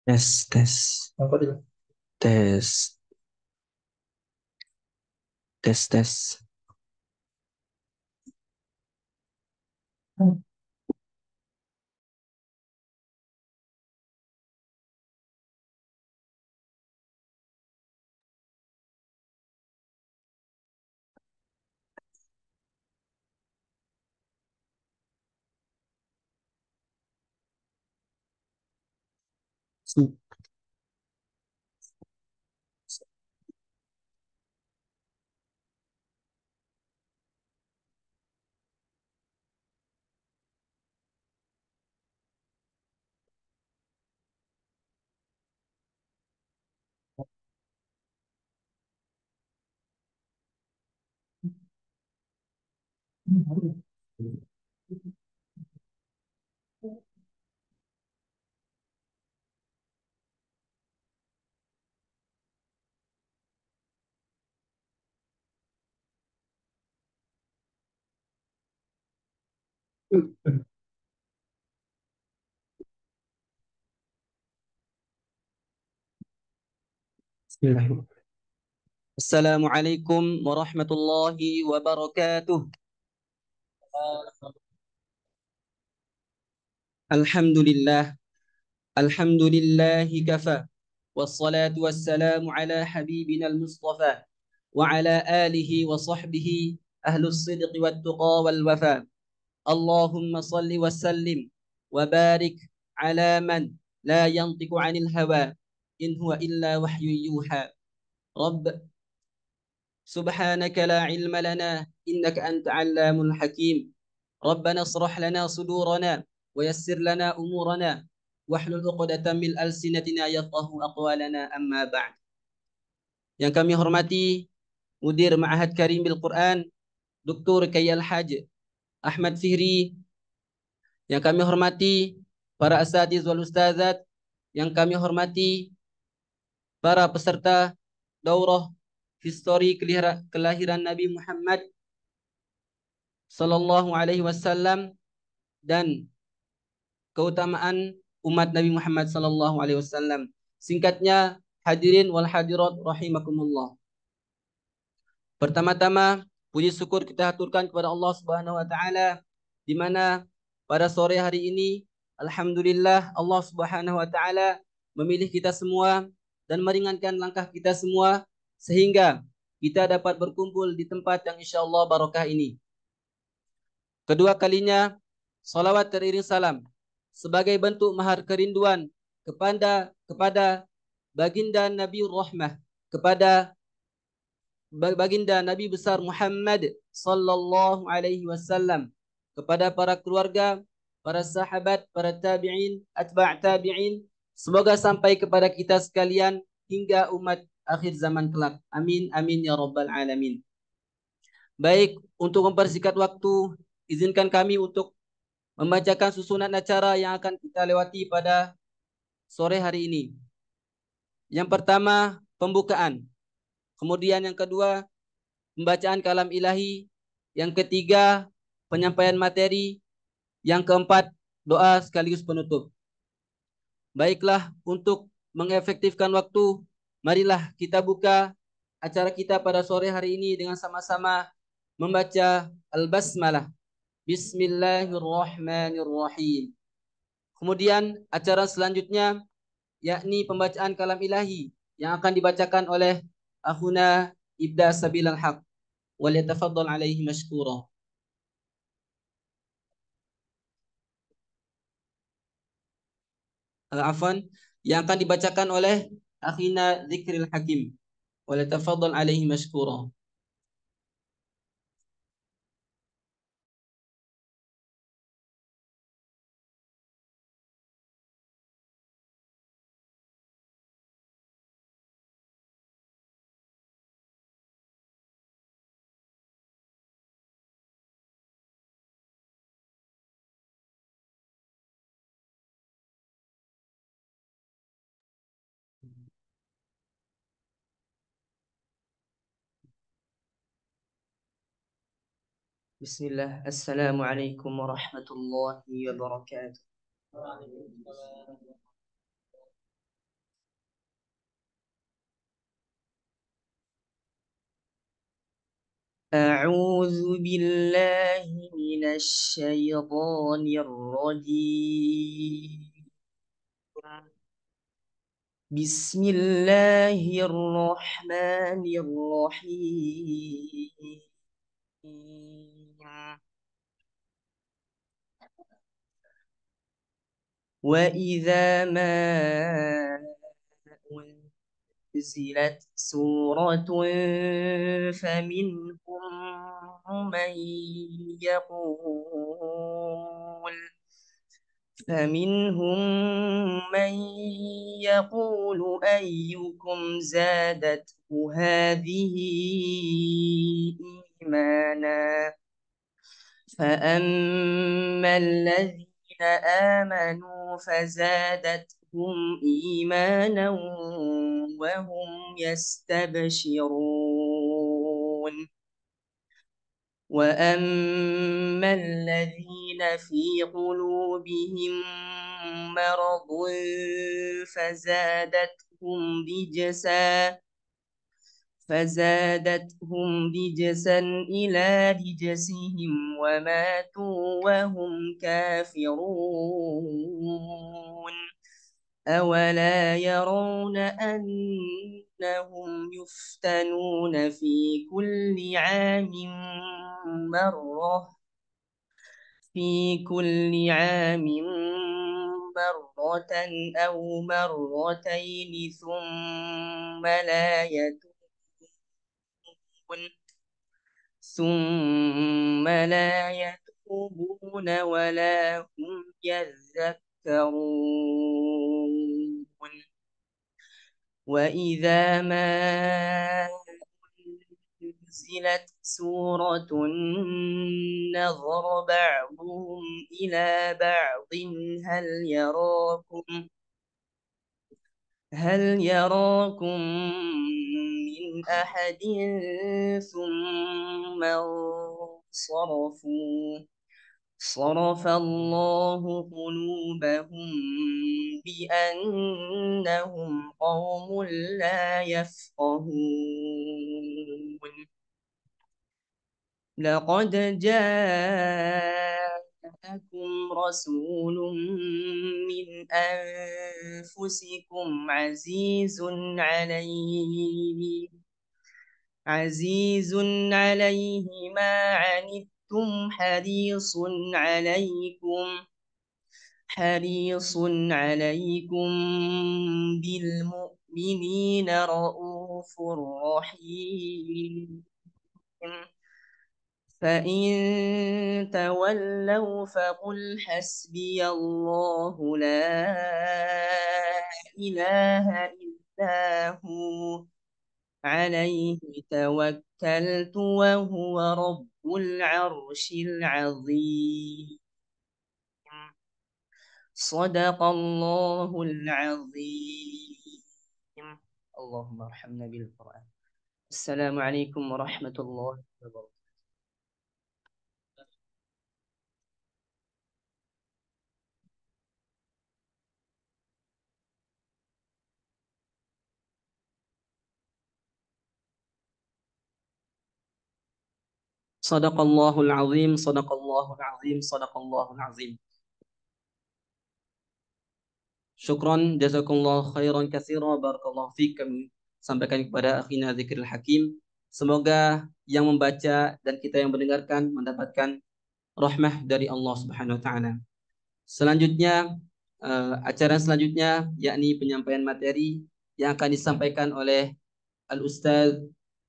Tes, tes, Apa tuh? tes, tes, tes. Bismillahirrahmanirrahim. Assalamualaikum warahmatullahi wabarakatuh. Alhamdulillah, alhamdulillahi kafa. Wassalatu wassalamu ala habibina al-Mustafa wa ala alihi wa sahbihi ahlus sidqi wat tuqa wal wafa. Allahumma salli wa sallim wa barik ala man la yantiqu 'anil hawa in huwa illa wahyun yuha. Rabb سبحانك لا علم لنا إنك أنت علام الحكيم. ربنا اصرح لنا صدورنا ويسر لنا أمورنا واحلل عقدة من ألسنتنا يفقه أقوالنا أما بعد. Yang kami hormati Mudir Ma'had Karim Bil Quran Dr. Kayal Haj Ahmad Fihri, yang kami hormati para asatiz wal ustazat, yang kami hormati para peserta daurah histori kelahiran Nabi Muhammad Sallallahu Alaihi Wasallam dan keutamaan umat Nabi Muhammad Sallallahu Alaihi Wasallam. Singkatnya, hadirin wal hadirat rahimakumullah. Pertama-tama, puji syukur kita haturkan kepada Allah Subhanahu Wa Taala, di mana pada sore hari ini, alhamdulillah Allah Subhanahu Wa Taala memilih kita semua dan meringankan langkah kita semua sehingga kita dapat berkumpul di tempat yang insya Allah barokah ini. Kedua kalinya, salawat teriring salam sebagai bentuk mahar kerinduan kepada baginda Nabi Rahmah, kepada baginda Nabi besar Muhammad sallallahu alaihi wasallam, kepada para keluarga, para sahabat, para tabi'in, atba' tabi'in, semoga sampai kepada kita sekalian hingga umat akhir zaman kelak. Amin amin ya rabbal alamin. Baik, untuk mempersingkat waktu, izinkan kami untuk membacakan susunan acara yang akan kita lewati pada sore hari ini. Yang pertama, pembukaan. Kemudian yang kedua, pembacaan kalam ilahi. Yang ketiga, penyampaian materi. Yang keempat, doa sekaligus penutup. Baiklah, untuk mengefektifkan waktu, marilah kita buka acara kita pada sore hari ini dengan sama-sama membaca Al-Basmalah. Bismillahirrahmanirrahim. Kemudian acara selanjutnya yakni pembacaan kalam ilahi yang akan dibacakan oleh akhuna Ibda Sabilal Haq. Wal yatafaddal alaihi mashkura. Afwan, yang akan dibacakan oleh akhina Zikril Hakim. Wal yatafaddal alaihi mashkura. بسم الله. السلام عليكم ورحمة الله وبركاته. أعوذ بالله من الشيطان الرجيم. بسم الله الرحمن الرحيم. وإذا ما أنزلت سورة فمنهم من يقول فمنهم من يقول أيكم زادته هذه إيمانا. فأما الذين آمنوا فزادتهم إيمانا وهم يستبشرون. وأما الذين في قلوبهم مرض فزادتهم رجسا إلى رجسهم وماتوا وهم كافرون. أولا يرون أنهم يفتنون مرة في كل عام مرة أو مرتين ثم لا يتوبون ولا هم يذكرون. وإذا ما نزلت سورة نظر بعضهم إلى بعض هل يراكم من أحد ثم انصرفوا. صرف الله قلوبهم بأنهم قوم لا يفقهون. لقد جاءكم رسول من أنفسكم عزيز عليه ما عنتم حريص عليكم بالمؤمنين رؤوف رحيم. فإن تولوا فقل حسبي الله لا إله إلا هو عليه توكلت وهو رب العرش العظيم. صدق الله العظيم. اللهم ارحمنا بالقرآن. السلام عليكم ورحمة الله وبركاته. صدق الله العظيم صدق الله العظيم صدق الله العظيم. Syukron, jazakumullah khairan katsira, barakallahu fiik, kami sampaikan kepada akhina Dzikril Hakim. Semoga yang membaca dan kita yang mendengarkan mendapatkan rahmah dari Allah Subhanahu wa taala. Selanjutnya, acara selanjutnya yakni penyampaian materi yang akan disampaikan oleh Al-Ustaz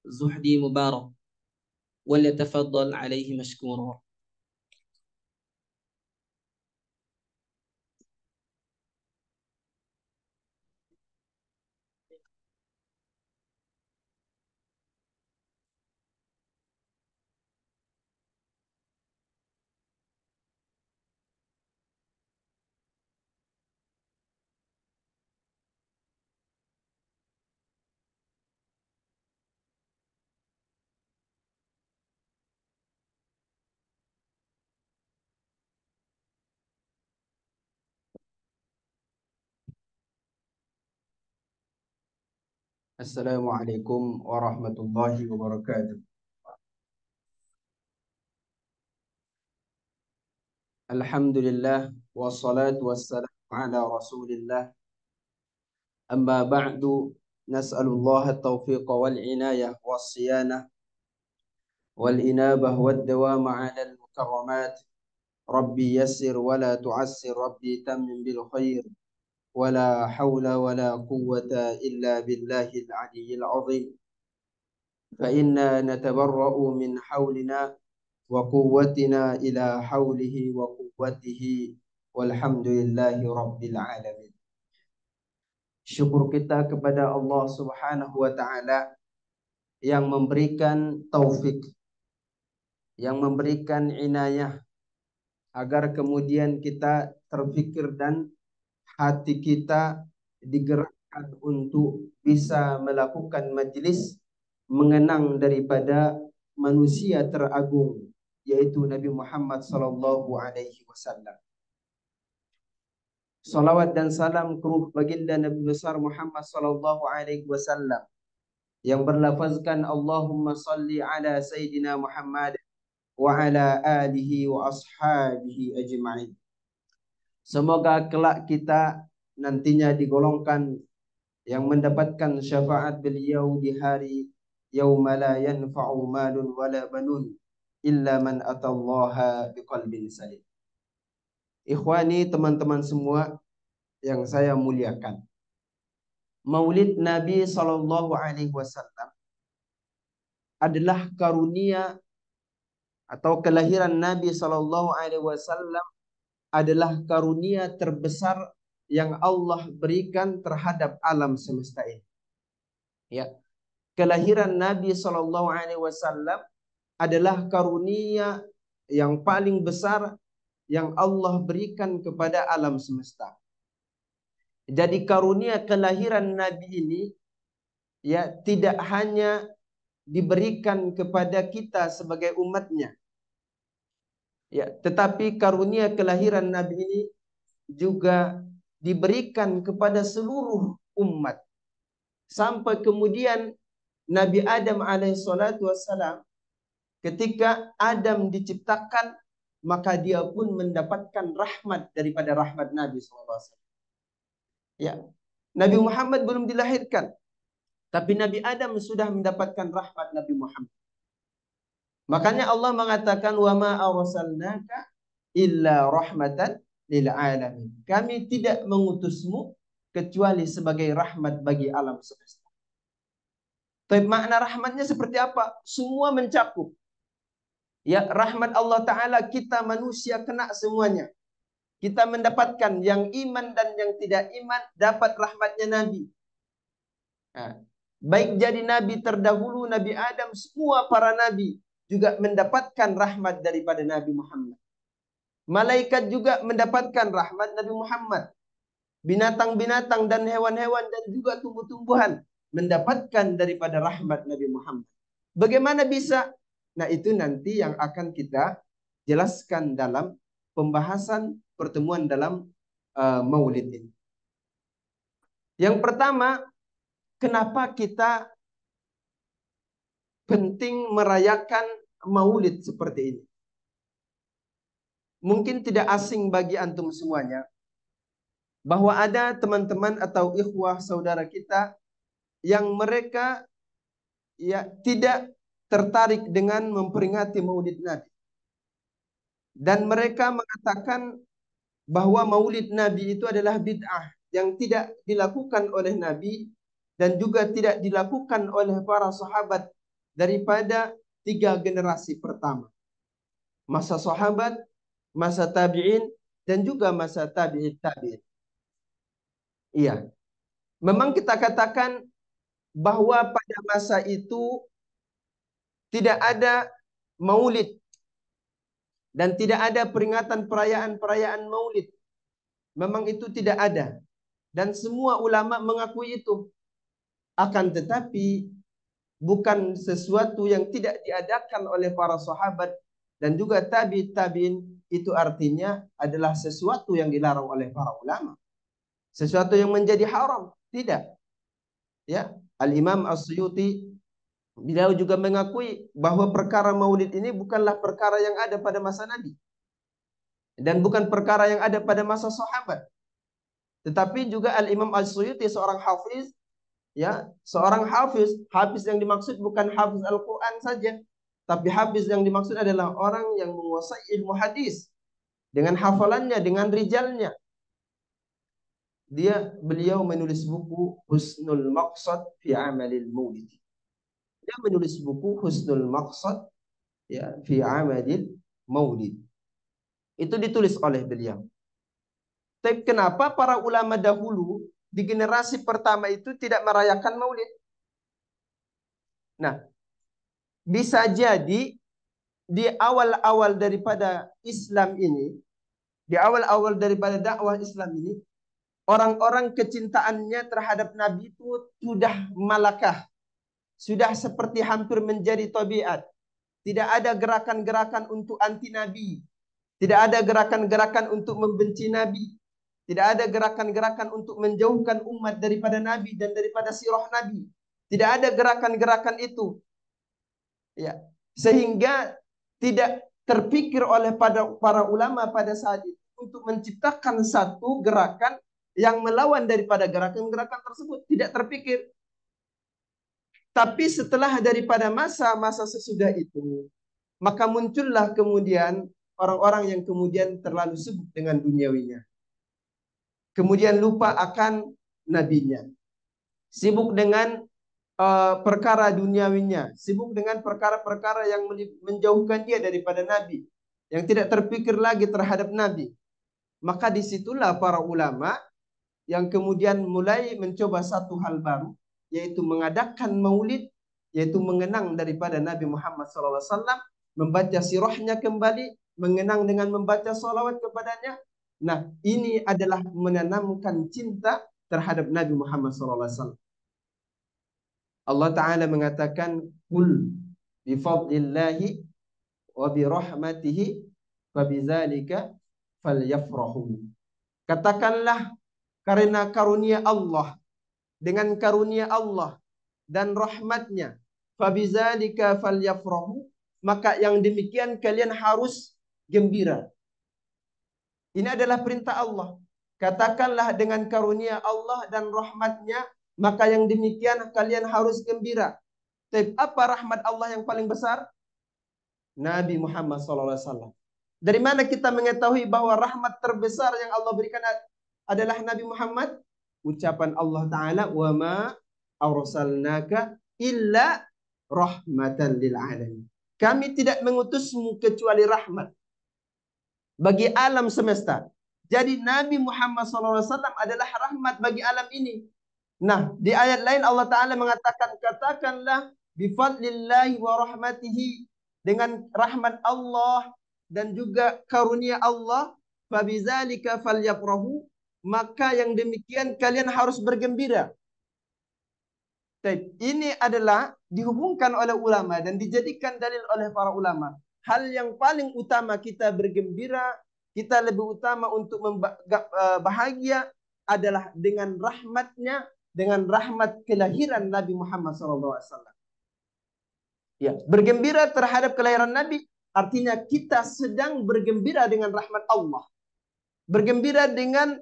Zuhdi Mubarak. Wal yatafaddal alaihi mashkura. Assalamualaikum warahmatullahi wabarakatuh. Alhamdulillah wassalatu wassalamu ala Rasulillah. Amma ba'du, nas'alullah at-tawfiq wal inayah was siyanah wal inabah wad dawam ala al-mukarramat. Rabbi yassir wa la tu'assir, Rabbi tammim bil khair. ولا حول ولا قوة إلا بالله العلي العظيم فإنا نتبرأ من حولنا وقوتنا إلى حوله وقوته والحمد لله رب العالمين. Syukur kita kepada Allah Subhanahu wa taala yang memberikan taufik, yang memberikan inayah agar kemudian kita terfikir dan hati kita digerakkan untuk bisa melakukan majlis mengenang daripada manusia teragung, yaitu Nabi Muhammad sallallahu alaihi wasallam. Salawat dan salam ke ruh baginda Nabi besar Muhammad sallallahu alaihi wasallam yang berlafazkan Allahumma salli ala Sayyidina Muhammad wa ala alihi wa ashabihi ajma'in. Semoga kelak kita nantinya digolongkan yang mendapatkan syafaat beliau di hari yauma la yanfa'u malun wala banun illa man atallaha biqalbin salim. Ikhwani, teman-teman semua yang saya muliakan, Maulid Nabi sallallahu alaihi wasallam adalah karunia atau kelahiran Nabi sallallahu alaihi wasallam adalah karunia terbesar yang Allah berikan terhadap alam semesta ini. Ya, kelahiran Nabi sallallahu alaihi wasallam adalah karunia yang paling besar yang Allah berikan kepada alam semesta. Jadi karunia kelahiran Nabi ini ya tidak hanya diberikan kepada kita sebagai umatnya. Ya, tetapi karunia kelahiran Nabi ini juga diberikan kepada seluruh umat. Sampai kemudian Nabi Adam alaihissalatu wassalam, ketika Adam diciptakan, maka dia pun mendapatkan rahmat daripada rahmat Nabi SAW. Ya, Nabi Muhammad belum dilahirkan, tapi Nabi Adam sudah mendapatkan rahmat Nabi Muhammad. Makanya Allah mengatakan wa ma arsalnaka illa rahmatan lil alamin. Kami tidak mengutusmu kecuali sebagai rahmat bagi alam semesta. Tapi makna rahmatnya seperti apa? Semua mencakup. Ya, rahmat Allah Ta'ala kita manusia kena semuanya. Kita mendapatkan yang iman dan yang tidak iman dapat rahmatnya Nabi. Nah, baik jadi Nabi terdahulu, Nabi Adam, semua para Nabi juga mendapatkan rahmat daripada Nabi Muhammad. Malaikat juga mendapatkan rahmat Nabi Muhammad. Binatang-binatang dan hewan-hewan dan juga tumbuh-tumbuhan mendapatkan daripada rahmat Nabi Muhammad. Bagaimana bisa? Nah, itu nanti yang akan kita jelaskan dalam pembahasan pertemuan dalam Maulid ini. Yang pertama, kenapa kita penting merayakan Maulid seperti ini? Mungkin tidak asing bagi antum semuanya bahwa ada teman-teman atau ikhwah saudara kita yang mereka ya tidak tertarik dengan memperingati Maulid Nabi. Dan mereka mengatakan bahwa Maulid Nabi itu adalah bid'ah yang tidak dilakukan oleh Nabi dan juga tidak dilakukan oleh para sahabat daripada 3 generasi pertama. Masa sahabat, masa tabi'in, dan juga masa tabi'in. Iya. Memang kita katakan bahwa pada masa itu tidak ada maulid dan tidak ada peringatan perayaan maulid. Memang itu tidak ada. Dan semua ulama mengakui itu. Akan tetapi bukan sesuatu yang tidak diadakan oleh para sahabat dan juga tabi'in, itu artinya adalah sesuatu yang dilarang oleh para ulama. Sesuatu yang menjadi haram, tidak. Ya. Al-Imam As-Suyuti, beliau juga mengakui bahwa perkara maulid ini bukanlah perkara yang ada pada masa Nabi. Dan bukan perkara yang ada pada masa sahabat. Tetapi juga Al-Imam As-Suyuti seorang hafiz, ya, seorang hafiz. Hafiz yang dimaksud bukan hafiz Al-Quran saja, tapi hafiz yang dimaksud adalah orang yang menguasai ilmu hadis dengan hafalannya, dengan rijalnya. Beliau menulis buku Husnul Maqsad fi Amalil Maulid. Dia menulis buku Husnul Maqsad, ya, fi Amalil Maulid. Itu ditulis oleh beliau. Tapi kenapa para ulama dahulu di generasi pertama itu tidak merayakan maulid? Nah, bisa jadi di awal-awal daripada Islam ini, di awal-awal daripada dakwah Islam ini, orang-orang kecintaannya terhadap Nabi itu sudah malakah, sudah seperti hampir menjadi tabiat. Tidak ada gerakan-gerakan untuk anti Nabi, tidak ada gerakan-gerakan untuk membenci Nabi, tidak ada gerakan-gerakan untuk menjauhkan umat daripada Nabi dan daripada sirah Nabi. Tidak ada gerakan-gerakan itu. Ya, sehingga tidak terpikir oleh para ulama pada saat itu untuk menciptakan satu gerakan yang melawan daripada gerakan-gerakan tersebut. Tidak terpikir. Tapi setelah daripada masa-masa sesudah itu, maka muncullah kemudian orang-orang yang kemudian terlalu sibuk dengan duniawinya. Kemudian lupa akan nabinya. Sibuk dengan perkara duniawinya. Sibuk dengan perkara-perkara yang menjauhkan dia daripada nabi. Yang tidak terpikir lagi terhadap nabi. Maka disitulah para ulama yang kemudian mulai mencoba satu hal baru, yaitu mengadakan maulid, yaitu mengenang daripada Nabi Muhammad SAW, membaca sirahnya kembali, mengenang dengan membaca salawat kepadanya. Nah, ini adalah menanamkan cinta terhadap Nabi Muhammad SAW. Allah Ta'ala mengatakan, Qul bifadlillahi wa birahmatihi fabizalika falyafrahu. Katakanlah, karena karunia Allah, dengan karunia Allah dan rahmatnya, fabizalika falyafrahu, maka yang demikian kalian harus gembira. Ini adalah perintah Allah. Katakanlah dengan karunia Allah dan rahmatnya, maka yang demikian kalian harus gembira. Tapi apa rahmat Allah yang paling besar? Nabi Muhammad SAW. Dari mana kita mengetahui bahwa rahmat terbesar yang Allah berikan adalah Nabi Muhammad? Ucapan Allah Ta'ala, wa ma arsalnaka illa rahmatan lil alamin. Kami tidak mengutusmu kecuali rahmat bagi alam semesta. Jadi Nabi Muhammad SAW adalah rahmat bagi alam ini. Nah, di ayat lain Allah Ta'ala mengatakan, katakanlah bifadlillahi wa rahmatihi, dengan rahmat Allah dan juga karunia Allah, fabizalika falyafrahu, maka yang demikian kalian harus bergembira. Ini adalah dihubungkan oleh ulama dan dijadikan dalil oleh para ulama. Hal yang paling utama kita bergembira, kita lebih utama untuk bahagia adalah dengan rahmatnya, dengan rahmat kelahiran Nabi Muhammad SAW. Ya, bergembira terhadap kelahiran Nabi artinya kita sedang bergembira dengan rahmat Allah. Bergembira dengan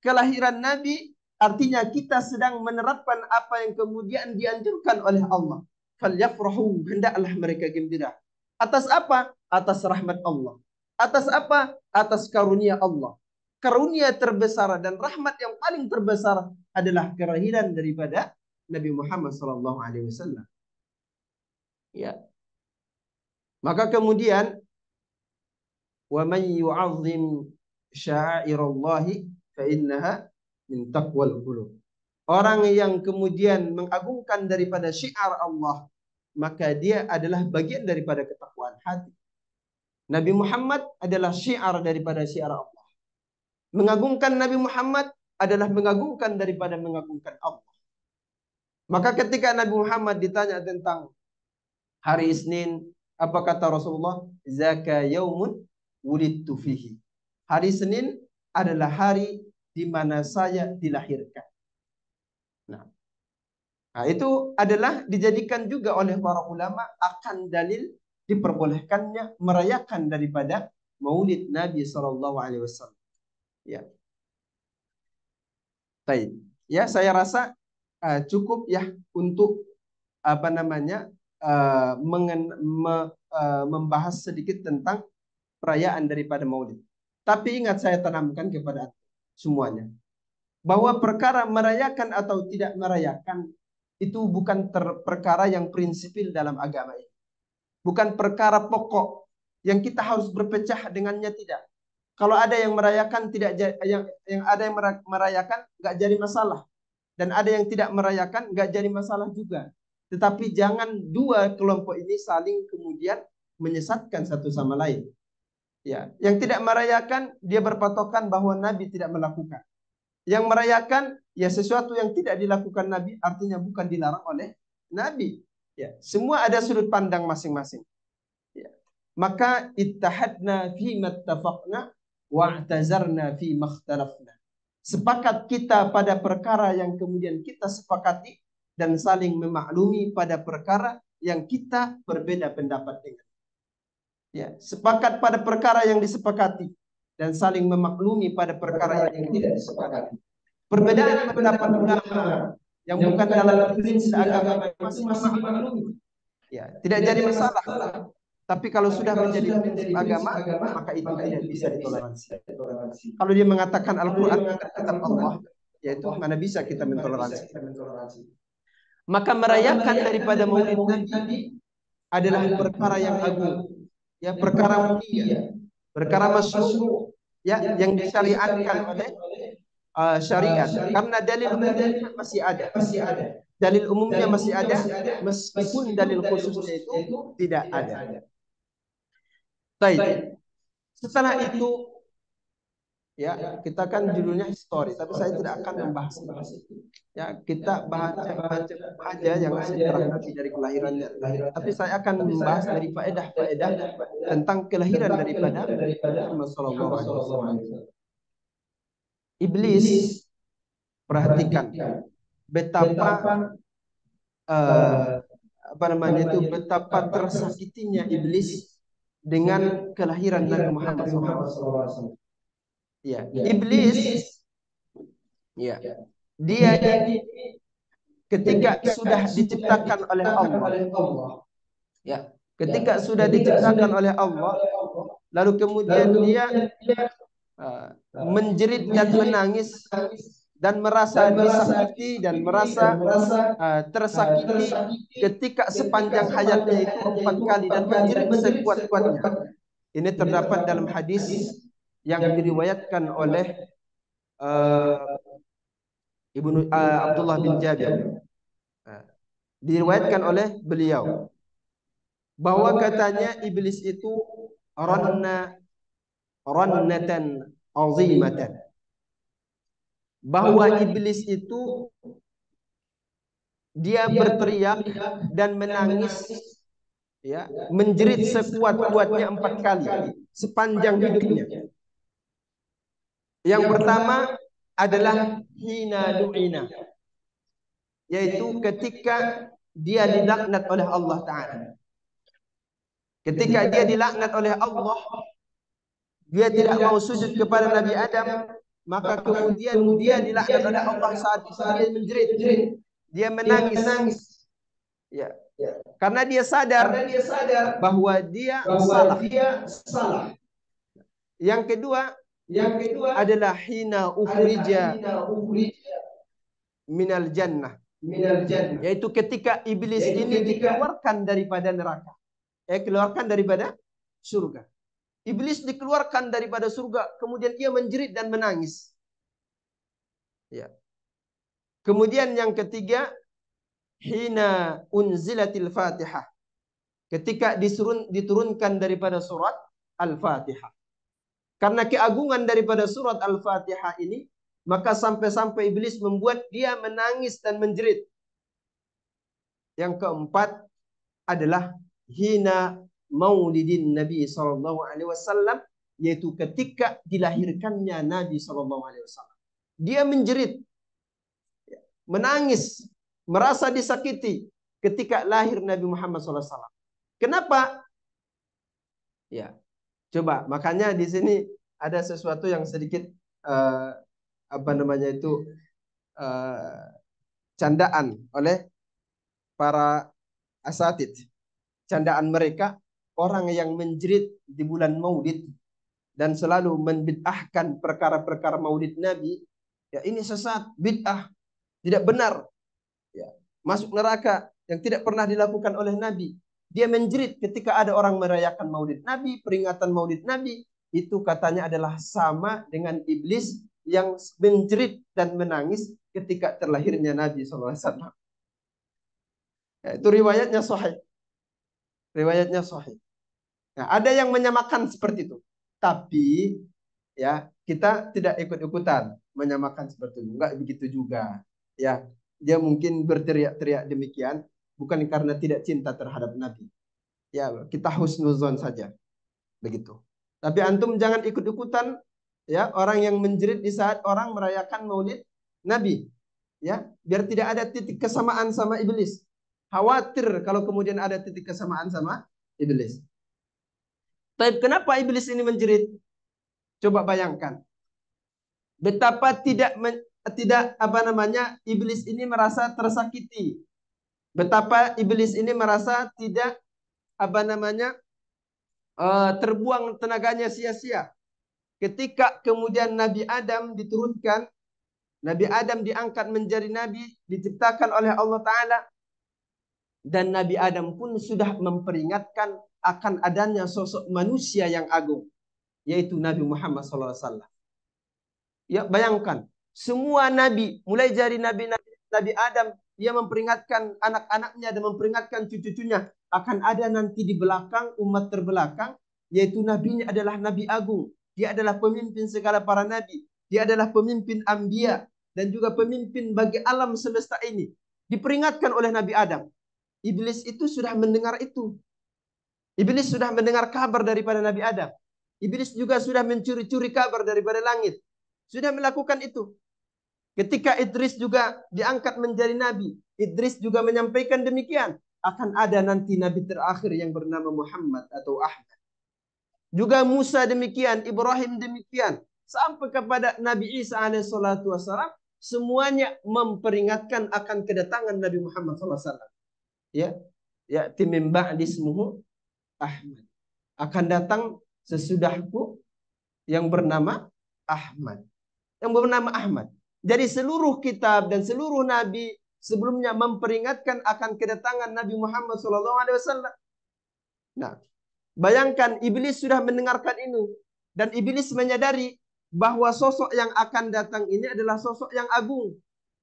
kelahiran Nabi artinya kita sedang menerapkan apa yang kemudian dianjurkan oleh Allah. Falyafrahu, hendaklah mereka gembira. Atas apa? Atas rahmat Allah. Atas apa? Atas karunia Allah. Karunia terbesar dan rahmat yang paling terbesar adalah kelahiran daripada Nabi Muhammad SAW. Ya. Maka kemudian, wa man yu'azzim sya'irallahi fa innaha min taqwal qulub. Orang yang kemudian mengagungkan daripada syiar Allah, maka dia adalah bagian daripada ketakwaan hati. Nabi Muhammad adalah syiar daripada syiar Allah. Mengagungkan Nabi Muhammad adalah mengagungkan daripada mengagungkan Allah. Maka ketika Nabi Muhammad ditanya tentang hari Isnin, apa kata Rasulullah? Zaka yaumun wulidtu fihi. Hari Senin adalah hari di mana saya dilahirkan. Nah, Nah, itu adalah dijadikan juga oleh para ulama akan dalil diperbolehkannya merayakan daripada Maulid Nabi Shallallahu Alaihi Wasallam. Ya, baik. Ya, saya rasa cukup ya untuk apa namanya membahas sedikit tentang perayaan daripada Maulid. Tapi ingat saya tanamkan kepada semuanya bahwa perkara merayakan atau tidak merayakan itu bukan perkara yang prinsipil dalam agama ini. Bukan perkara pokok yang kita harus berpecah dengannya, tidak. Kalau ada yang merayakan tidak yang ada yang merayakan nggak jadi masalah, dan ada yang tidak merayakan nggak jadi masalah juga. Tetapi jangan dua kelompok ini saling kemudian menyesatkan satu sama lain. Ya, yang tidak merayakan dia berpatokan bahwa Nabi tidak melakukan. Yang merayakan ya sesuatu yang tidak dilakukan Nabi, artinya bukan dilarang oleh Nabi. Ya, semua ada sudut pandang masing-masing. Ya. Maka ittahadna fi mattafaqna wa'tazarna fi makhtalafna. Sepakat kita pada perkara yang kemudian kita sepakati dan saling memaklumi pada perkara yang kita berbeda pendapat dengan. Ya, sepakat pada perkara yang disepakati dan saling memaklumi pada perkara yang tidak disepakati. Perbedaan pendapat ulama yang bukan dalam prinsip agama masing-masing dimaklumi. Ya, tidak jadi masalah. Tapi kalau sudah menjadi prinsip agama, maka itu tidak bisa ditoleransi. Kalau dia mengatakan Al-Quran kitab Allah, yaitu mana bisa kita mentoleransi. Maka merayakan daripada Maulid Nabi adalah perkara yang agung, ya, perkara mulia, perkara masyru', ya, yang disyariatkan oleh syariat, karena dalil umumnya masih ada. Dalil umumnya masih ada, meskipun dalil khususnya itu tidak ada. Baik. Setelah itu, ya, kita kan judulnya histori, tapi saya tidak akan membahas itu. Ya, kita baca aja yang sejarah Nabi dari kelahirannya. Tapi saya akan membahas dari faedah-faedah tentang kelahiran daripada Muhammad sallallahu alaihi wasallam. Iblis, perhatikan betapa betapa tersakitinya iblis dengan kelahiran Nabi Muhammad SAW. Ya, iblis, ya, dia ketika sudah diciptakan oleh Allah, ya, ketika sudah diciptakan oleh Allah, lalu kemudian dia menjerit dan menangis dan merasa disakiti dan merasa tersakiti ketika sepanjang hayatnya itu 4 kali dan menjerit sekuat-kuatnya. Ini terdapat dalam hadis yang diriwayatkan oleh Ibnu Abdullah bin Jabir. Diriwayatkan oleh beliau bahwa katanya iblis itu rannatan azimatan. Bahwa iblis itu dia berteriak dan menangis, ya, menjerit sekuat-kuatnya 4 kali sepanjang hidupnya. Yang pertama adalah hina du'ina, yaitu ketika dia dilaknat oleh Allah Ta'ala. Ketika dia dilaknat oleh Allah, dia tidak mau sujud kepada Nabi Adam, maka kemudian dia dilaknat oleh Allah saat dia menjerit, dia menangis, ya, karena dia sadar bahwa dia salah. Yang kedua adalah hina ukhrija minal jannah, yaitu ketika iblis ini dikeluarkan daripada neraka, keluarkan daripada surga. Iblis dikeluarkan daripada surga, kemudian ia menjerit dan menangis. Ya. Kemudian yang ketiga, hina unzilatil Fatihah, ketika diturunkan daripada surat Al-Fatihah. Karena keagungan daripada surat Al-Fatihah ini, maka sampai-sampai iblis membuat dia menangis dan menjerit. Yang keempat adalah hina maulidin Nabi SAW, yaitu ketika dilahirkannya Nabi SAW. Dia menjerit, menangis merasa disakiti ketika lahir Nabi Muhammad SAW. Kenapa? Ya, coba. Makanya di sini ada sesuatu yang sedikit apa namanya itu candaan oleh para asatid. Candaan mereka orang yang menjerit di bulan Maulid dan selalu membid'ahkan perkara-perkara Maulid Nabi, ya ini sesat, bid'ah, tidak benar. Ya, masuk neraka yang tidak pernah dilakukan oleh Nabi. Dia menjerit ketika ada orang merayakan Maulid Nabi, peringatan Maulid Nabi, itu katanya adalah sama dengan iblis yang menjerit dan menangis ketika terlahirnya Nabi SAW. Ya, itu riwayatnya sahih. Riwayatnya sahih. Nah, ada yang menyamakan seperti itu. Tapi ya kita tidak ikut-ikutan menyamakan seperti itu. Enggak begitu juga. Ya, dia mungkin berteriak-teriak demikian bukan karena tidak cinta terhadap Nabi. Ya, kita husnuzon saja. Begitu. Tapi antum jangan ikut-ikutan ya orang yang menjerit di saat orang merayakan Maulid Nabi. Ya, biar tidak ada titik kesamaan sama iblis. Khawatir kalau kemudian ada titik kesamaan sama iblis. Tapi kenapa iblis ini menjerit? Coba bayangkan. Betapa tidak apa namanya iblis ini merasa tersakiti. Betapa iblis ini merasa tidak apa namanya terbuang tenaganya sia-sia. Ketika kemudian Nabi Adam diturunkan, Nabi Adam diangkat menjadi nabi, diciptakan oleh Allah Ta'ala. Dan Nabi Adam pun sudah memperingatkan akan adanya sosok manusia yang agung, yaitu Nabi Muhammad SAW. Ya, bayangkan, semua nabi, mulai dari Nabi Adam, dia memperingatkan anak-anaknya dan memperingatkan cucu-cucunya akan ada nanti di belakang, umat terbelakang, yaitu nabinya adalah Nabi Agung. Dia adalah pemimpin segala para nabi. Dia adalah pemimpin Anbiya dan juga pemimpin bagi alam semesta ini. Diperingatkan oleh Nabi Adam. Iblis itu sudah mendengar itu. Iblis sudah mendengar kabar daripada Nabi Adam. Iblis juga sudah mencuri-curi kabar daripada langit. Sudah melakukan itu. Ketika Idris juga diangkat menjadi nabi, Idris juga menyampaikan demikian. Akan ada nanti nabi terakhir yang bernama Muhammad atau Ahmad. Juga Musa demikian, Ibrahim demikian. Sampai kepada Nabi Isa alaihissalatu wassalam, semuanya memperingatkan akan kedatangan Nabi Muhammad SAW. Ya, min ba'di ismuhu Ahmad. Akan datang sesudahku yang bernama Ahmad. Yang bernama Ahmad. Jadi seluruh kitab dan seluruh nabi sebelumnya memperingatkan akan kedatangan Nabi Muhammad SAW. Nah, bayangkan iblis sudah mendengarkan ini dan iblis menyadari bahwa sosok yang akan datang ini adalah sosok yang agung.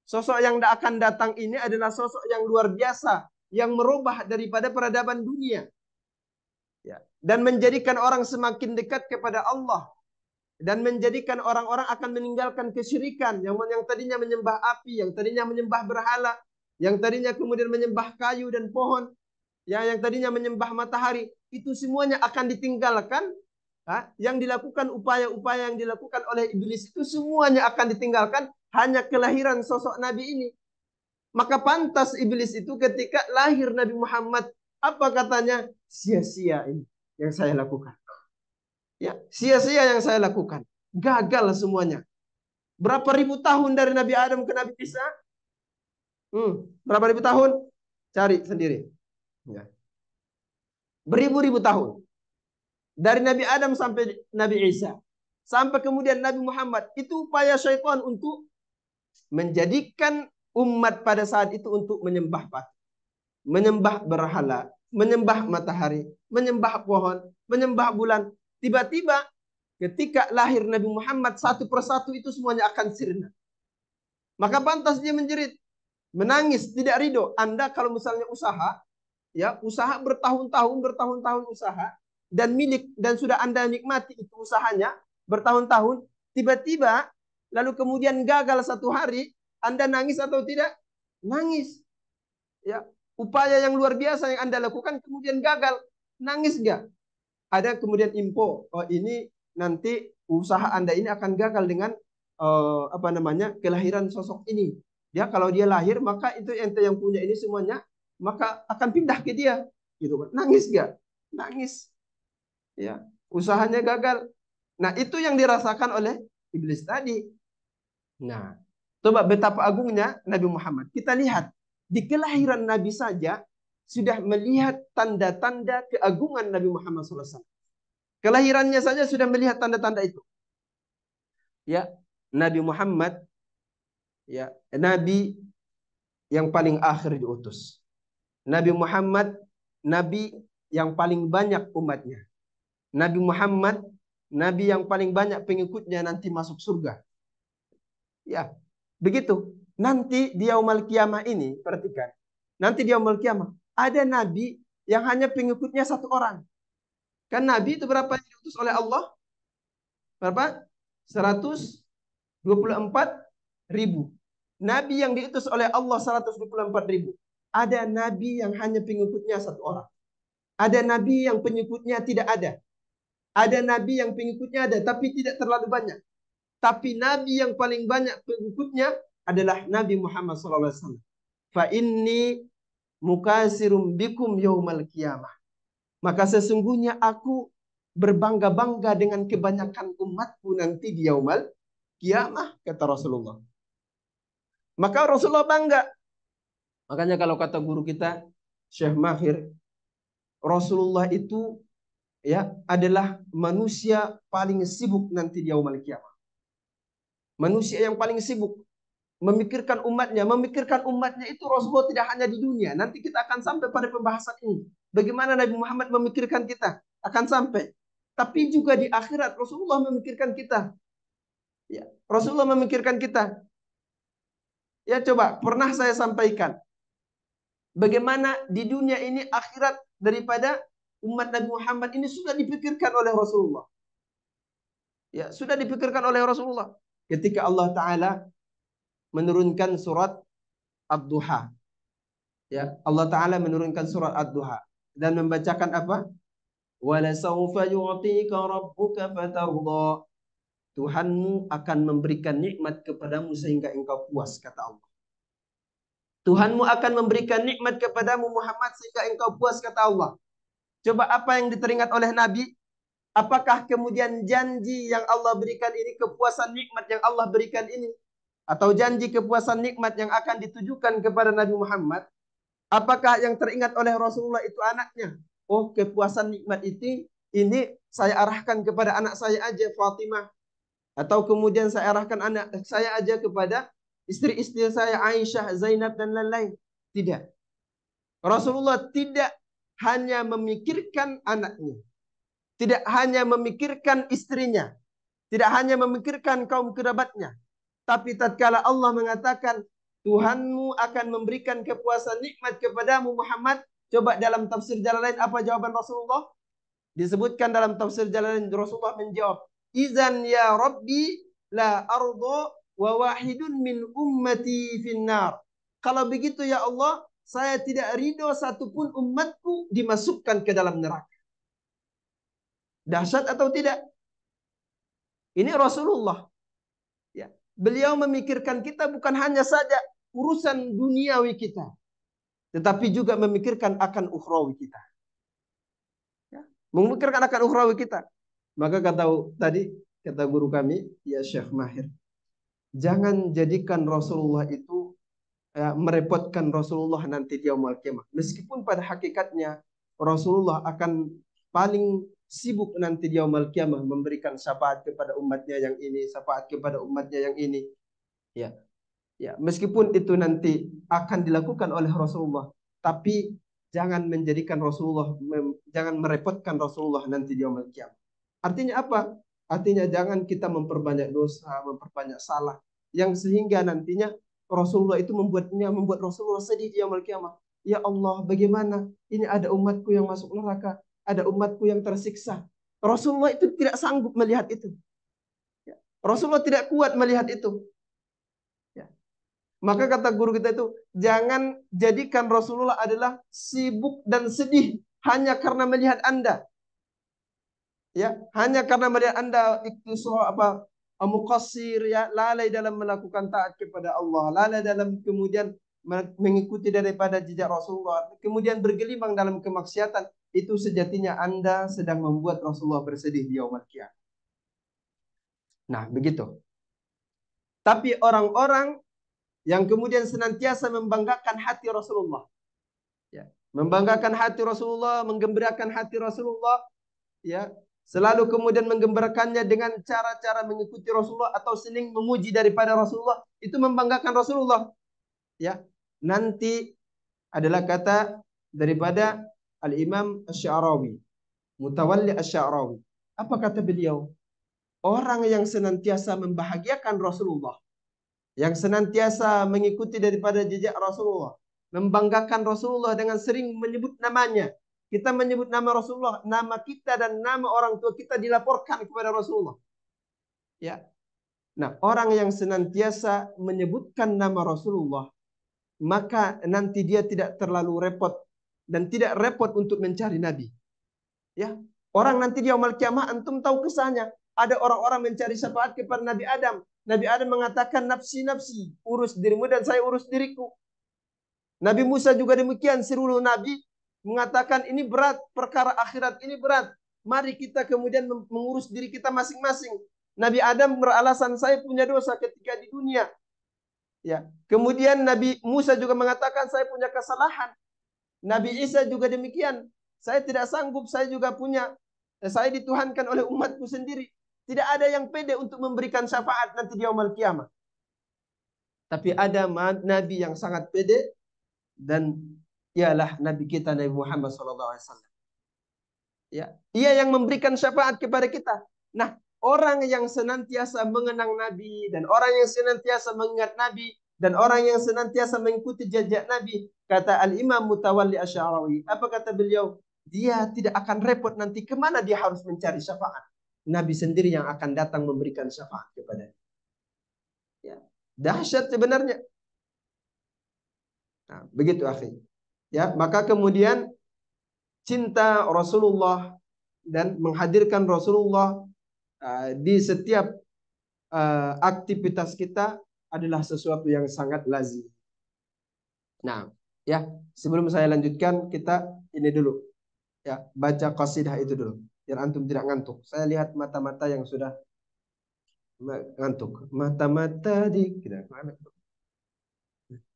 Sosok yang akan datang ini adalah sosok yang luar biasa, yang merubah daripada peradaban dunia. Ya, dan menjadikan orang semakin dekat kepada Allah. Dan menjadikan orang-orang akan meninggalkan kesyirikan. Yang tadinya menyembah api, yang tadinya menyembah berhala, yang tadinya kemudian menyembah kayu dan pohon, yang tadinya menyembah matahari. Itu semuanya akan ditinggalkan. Yang dilakukan upaya-upaya yang dilakukan oleh iblis itu semuanya akan ditinggalkan. Hanya kelahiran sosok Nabi ini. Maka pantas iblis itu ketika lahir Nabi Muhammad, apa katanya? Sia-sia ini yang saya lakukan. Ya, sia-sia yang saya lakukan. Gagal semuanya. Berapa ribu tahun dari Nabi Adam ke Nabi Isa? Berapa ribu tahun? Cari sendiri. Ya. Beribu-ribu tahun. Dari Nabi Adam sampai Nabi Isa. Sampai kemudian Nabi Muhammad. Itu upaya syaitan untuk menjadikan umat pada saat itu untuk menyembah patung, menyembah berhala, menyembah matahari, menyembah pohon, menyembah bulan. Tiba-tiba ketika lahir Nabi Muhammad satu persatu itu semuanya akan sirna. Maka pantas dia menjerit, menangis, tidak ridho. Anda kalau misalnya usaha, ya usaha bertahun-tahun usaha dan milik dan sudah Anda nikmati itu usahanya bertahun-tahun, tiba-tiba lalu kemudian gagal satu hari, Anda nangis atau tidak? Nangis. Ya, upaya yang luar biasa yang Anda lakukan kemudian gagal, nangis enggak? Ada kemudian info, oh ini nanti usaha Anda ini akan gagal dengan kelahiran sosok ini. Dia kalau dia lahir maka itu ente yang punya ini semuanya maka akan pindah ke dia. Gitu kan. Nangis gak? Nangis. Ya, usahanya gagal. Nah, itu yang dirasakan oleh iblis tadi. Nah, coba betapa agungnya Nabi Muhammad. Kita lihat di kelahiran Nabi saja sudah melihat tanda-tanda keagungan Nabi Muhammad SAW. Kelahirannya saja sudah melihat tanda-tanda itu. Ya, Nabi Muhammad ya, nabi yang paling akhir diutus. Nabi Muhammad nabi yang paling banyak umatnya. Nabi Muhammad nabi yang paling banyak pengikutnya nanti masuk surga. Ya, begitu. Nanti di yaumul kiamah ini, perhatikan. Nanti di yaumul kiamah ada nabi yang hanya pengikutnya satu orang. Kan nabi itu berapa yang diutus oleh Allah? Berapa? 124.000. Nabi yang diutus oleh Allah 124.000. Ada nabi yang hanya pengikutnya satu orang. Ada nabi yang pengikutnya tidak ada. Ada nabi yang pengikutnya ada tapi tidak terlalu banyak. Tapi nabi yang paling banyak pengikutnya adalah Nabi Muhammad SAW. Fa inni mukasirum bikum yaumal qiyamah. Maka sesungguhnya aku berbangga-bangga dengan kebanyakan umatku nanti di yaumul qiyamah, kata Rasulullah. Maka Rasulullah bangga. Makanya kalau kata guru kita Syekh Mahir, Rasulullah itu ya adalah manusia paling sibuk nanti di yaumul qiyamah. Manusia yang paling sibuk memikirkan umatnya itu Rasulullah tidak hanya di dunia. Nanti kita akan sampai pada pembahasan ini. Bagaimana Nabi Muhammad memikirkan kita akan sampai. Tapi juga di akhirat Rasulullah memikirkan kita. Ya, Rasulullah memikirkan kita. Ya coba pernah saya sampaikan bagaimana di dunia ini akhirat daripada umat Nabi Muhammad ini sudah dipikirkan oleh Rasulullah. Ya, sudah dipikirkan oleh Rasulullah. Ketika Allah Ta'ala menurunkan surat Ad-Duha. Ya, Allah Ta'ala menurunkan surat Ad-Duha. Dan membacakan apa? Walasawfa yu'tika rabbuka fatarda. Tuhanmu akan memberikan nikmat kepadamu sehingga engkau puas, kata Allah. Tuhanmu akan memberikan nikmat kepadamu Muhammad sehingga engkau puas, kata Allah. Coba apa yang diteringat oleh Nabi? Apakah kemudian janji yang Allah berikan ini, kepuasan nikmat yang Allah berikan ini, atau janji kepuasan nikmat yang akan ditujukan kepada Nabi Muhammad, apakah yang teringat oleh Rasulullah itu anaknya? Oh, kepuasan nikmat ini saya arahkan kepada anak saya aja, Fatimah. Atau kemudian saya arahkan anak saya aja kepada istri-istri saya, Aisyah, Zainab, dan lain-lain. Tidak. Rasulullah tidak hanya memikirkan anaknya. Tidak hanya memikirkan istrinya. Tidak hanya memikirkan kaum kerabatnya. Tapi tatkala Allah mengatakan, Tuhanmu akan memberikan kepuasan nikmat kepadamu Muhammad. Coba dalam tafsir Jalalain apa jawaban Rasulullah? Disebutkan dalam tafsir Jalalain, Rasulullah menjawab, Izan ya Rabbi la ardo wa wahidun min ummati finnar. Kalau begitu ya Allah, saya tidak ridho satupun umatku dimasukkan ke dalam neraka. Dahsyat atau tidak? Ini Rasulullah. Ya. Beliau memikirkan kita bukan hanya saja urusan duniawi kita, tetapi juga memikirkan akan ukhrawi kita. Ya. Memikirkan akan ukhrawi kita. Maka kata guru kami, ya Syekh Mahir, jangan jadikan Rasulullah itu merepotkan Rasulullah nanti di yaumul qiyamah. Meskipun pada hakikatnya Rasulullah akan paling sibuk nanti di yaumul qiyamah memberikan syafaat kepada umatnya yang ini, syafaat kepada umatnya yang ini. Ya. Ya, meskipun itu nanti akan dilakukan oleh Rasulullah, tapi jangan menjadikan Rasulullah jangan merepotkan Rasulullah nanti di yaumul qiyamah. Artinya apa? Artinya jangan kita memperbanyak dosa, memperbanyak salah yang sehingga nantinya Rasulullah itu membuat Rasulullah sedih di yaumul qiyamah. Ya Allah, bagaimana ini ada umatku yang masuk neraka, ada umatku yang tersiksa. Rasulullah itu tidak sanggup melihat itu. Ya. Rasulullah tidak kuat melihat itu. Ya. Maka kata guru kita itu, jangan jadikan Rasulullah adalah sibuk dan sedih hanya karena melihat Anda. Ya, hanya karena melihat Anda muqassir, ya, lalai dalam melakukan taat kepada Allah, lalai dalam kemudian mengikuti daripada jejak Rasulullah, kemudian bergelimang dalam kemaksiatan, itu sejatinya Anda sedang membuat Rasulullah bersedih di yaumul qiyamah. Nah, begitu. Tapi orang-orang yang kemudian senantiasa membanggakan hati Rasulullah, ya, membanggakan hati Rasulullah, menggembirakan hati Rasulullah, ya, selalu kemudian menggembirakannya dengan cara-cara mengikuti Rasulullah atau sering memuji daripada Rasulullah, itu membanggakan Rasulullah, ya. Nanti adalah kata daripada Al-Imam Asy-Sya'rawi, Mutawalli Asy-Sya'rawi. Apa kata beliau? Orang yang senantiasa membahagiakan Rasulullah, yang senantiasa mengikuti daripada jejak Rasulullah, membanggakan Rasulullah dengan sering menyebut namanya. Kita menyebut nama Rasulullah, nama kita dan nama orang tua kita dilaporkan kepada Rasulullah. Ya. Nah, orang yang senantiasa menyebutkan nama Rasulullah, maka nanti dia tidak terlalu repot dan tidak repot untuk mencari Nabi. Ya. Orang nanti di yaumul kiamah, antum tahu kisahnya. Ada orang-orang mencari syafaat kepada Nabi Adam. Nabi Adam mengatakan, nafsi, nafsi, urus dirimu dan saya urus diriku. Nabi Musa juga demikian, seluruh Nabi mengatakan ini berat, perkara akhirat ini berat. Mari kita kemudian mengurus diri kita masing-masing. Nabi Adam beralasan, saya punya dosa ketika di dunia. Ya. Kemudian Nabi Musa juga mengatakan, saya punya kesalahan. Nabi Isa juga demikian. Saya tidak sanggup, saya juga punya, saya dituhankan oleh umatku sendiri. Tidak ada yang pede untuk memberikan syafaat nanti di yaumul qiyamah. Tapi ada Nabi yang sangat pede, dan ialah Nabi kita, Nabi Muhammad SAW. Ya, ia yang memberikan syafaat kepada kita. Nah, orang yang senantiasa mengenang Nabi, dan orang yang senantiasa mengingat Nabi, dan orang yang senantiasa mengikuti jejak Nabi, kata Al-Imam Mutawalli Asy-Sya'rawi, apa kata beliau? Dia tidak akan repot nanti kemana dia harus mencari syafaat. Nabi sendiri yang akan datang memberikan syafaat kepada dia. Ya, dahsyat sebenarnya. Nah, begitu akhi. Ya, maka kemudian cinta Rasulullah dan menghadirkan Rasulullah di setiap aktivitas kita adalah sesuatu yang sangat lazim. Nah, ya, sebelum saya lanjutkan, kita ini dulu, ya, baca qasidah itu dulu biar antum tidak ngantuk. Saya lihat mata-mata yang sudah ngantuk. Mata-mata di kita mana?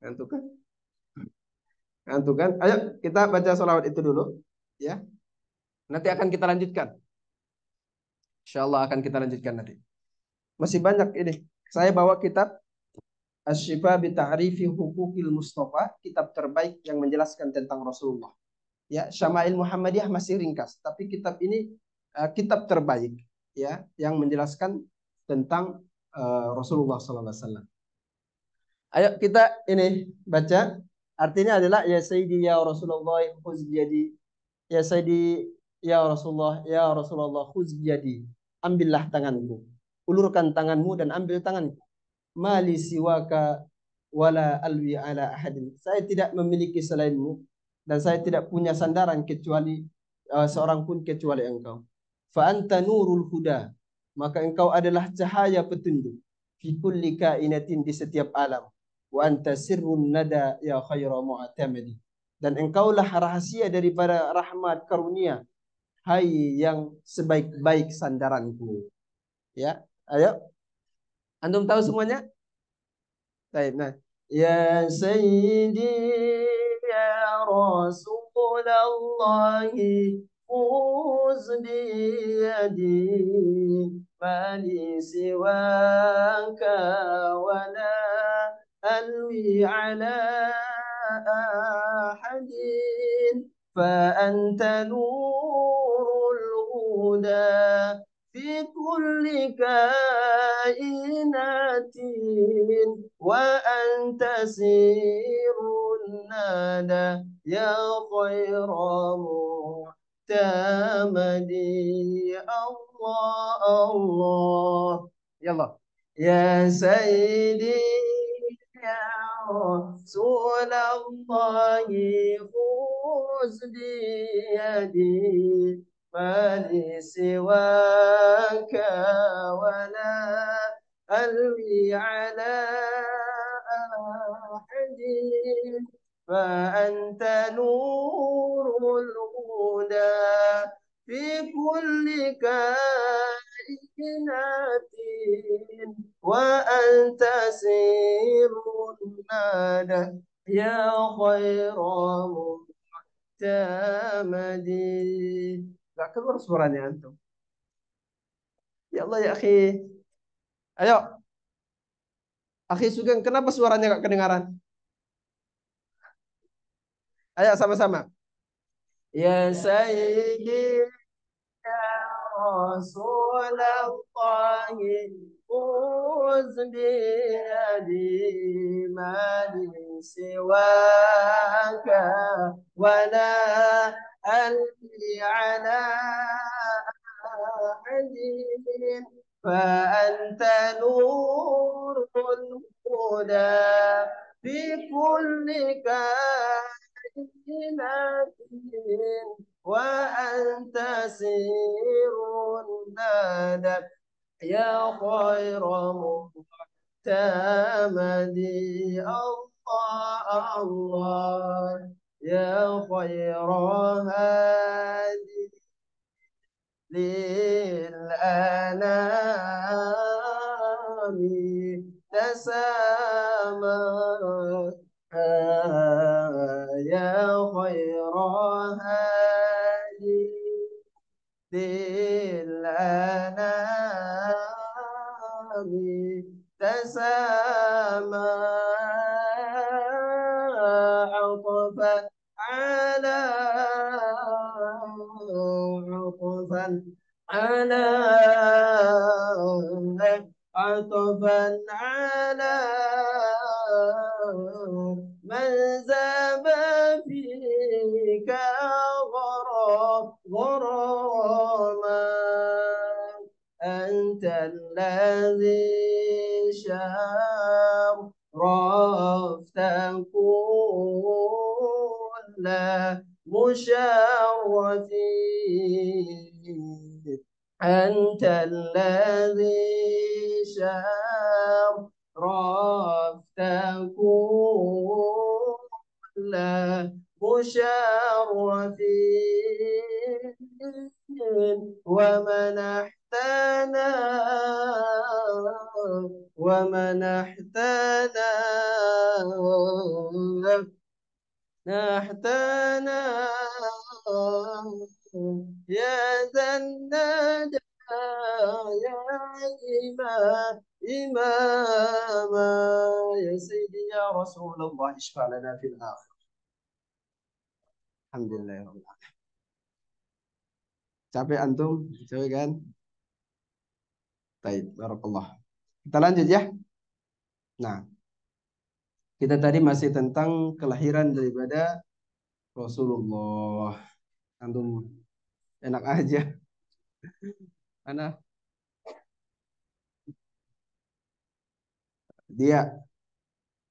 Ngantuk kan? Ngantuk kan? Ayo kita baca sholawat itu dulu, ya. Nanti akan kita lanjutkan. Insyaallah akan kita lanjutkan nanti. Masih banyak ini. Saya bawa kitab Asy-Syifa bi Ta'rifi Huquqil Mustafa, kitab terbaik yang menjelaskan tentang Rasulullah. Ya, Syama'il Muhammadiyah masih ringkas, tapi kitab ini kitab terbaik, ya, yang menjelaskan tentang Rasulullah sallallahu alaihi wasallam. Ayo kita ini baca. Artinya adalah ya Sayyidi ya Rasulullah khuz jadi, ya Sayyidi ya Rasulullah khuz jadi. Ambillah tanganku. Ulurkan tanganmu dan ambil tanganku. Mali siwaka wala alwi ala ahadin. Saya tidak memiliki selainmu dan saya tidak punya sandaran kecuali seorang pun kecuali engkau. Fa anta nurul huda, maka engkau adalah cahaya petunjuk. Fi kulli kainatin, di setiap alam. Wa anta sirrun nada ya khaira mu'tamadi, dan engkaulah rahasia daripada rahmat karunia, hai yang sebaik-baik sandaranku. Ya, ayo. Antum tahu semuanya? Baik, nah. Ya Sayyidi ya Rasulullah khuz biyadi mali siwaka wala alwi ala ahadin fa anta nurul huda fi kulli kainatin wa anta sirrun nada ya khaira mu'tamadi. Allah Allah ya Allah. Ya Sayyidi ya Rasulullah khuz biyadi mali siwaka wala ألوي على أحد فأنت نور الهدى في كل كائنات وأنت سير النادى يا خير معتمد. Gak keluar suaranya antum. Ya Allah ya akhi. Ayo. Akhi Sugeng, kenapa suaranya gak kedengaran? Ayo sama-sama. Ya Sayyidi رسول الله خذ بيدي ما لي سواك ولا ألقي على أحد فأنت نور الهدى في كل كائنات وأنت سير النادى يا خير معتمد الله الله يا خير هادي للأنام تسامى يا خير هادي للأنام تسامى عطفا على عطفا على عطفا على من زاب فيك غراما أنت الذي شرفت كل مشرف أنت الذي شرفت كل مشرف ومنحتنا نحتنا يا ذا الندى يا إماما يا سيدي يا رسول الله اشفع لنا في الآخرة. Alhamdulillah. Capek antum? Capek kan? Baik, barakallah. Kita lanjut ya. Nah, kita tadi masih tentang kelahiran daripada Rasulullah. Antum enak aja. Mana? Dia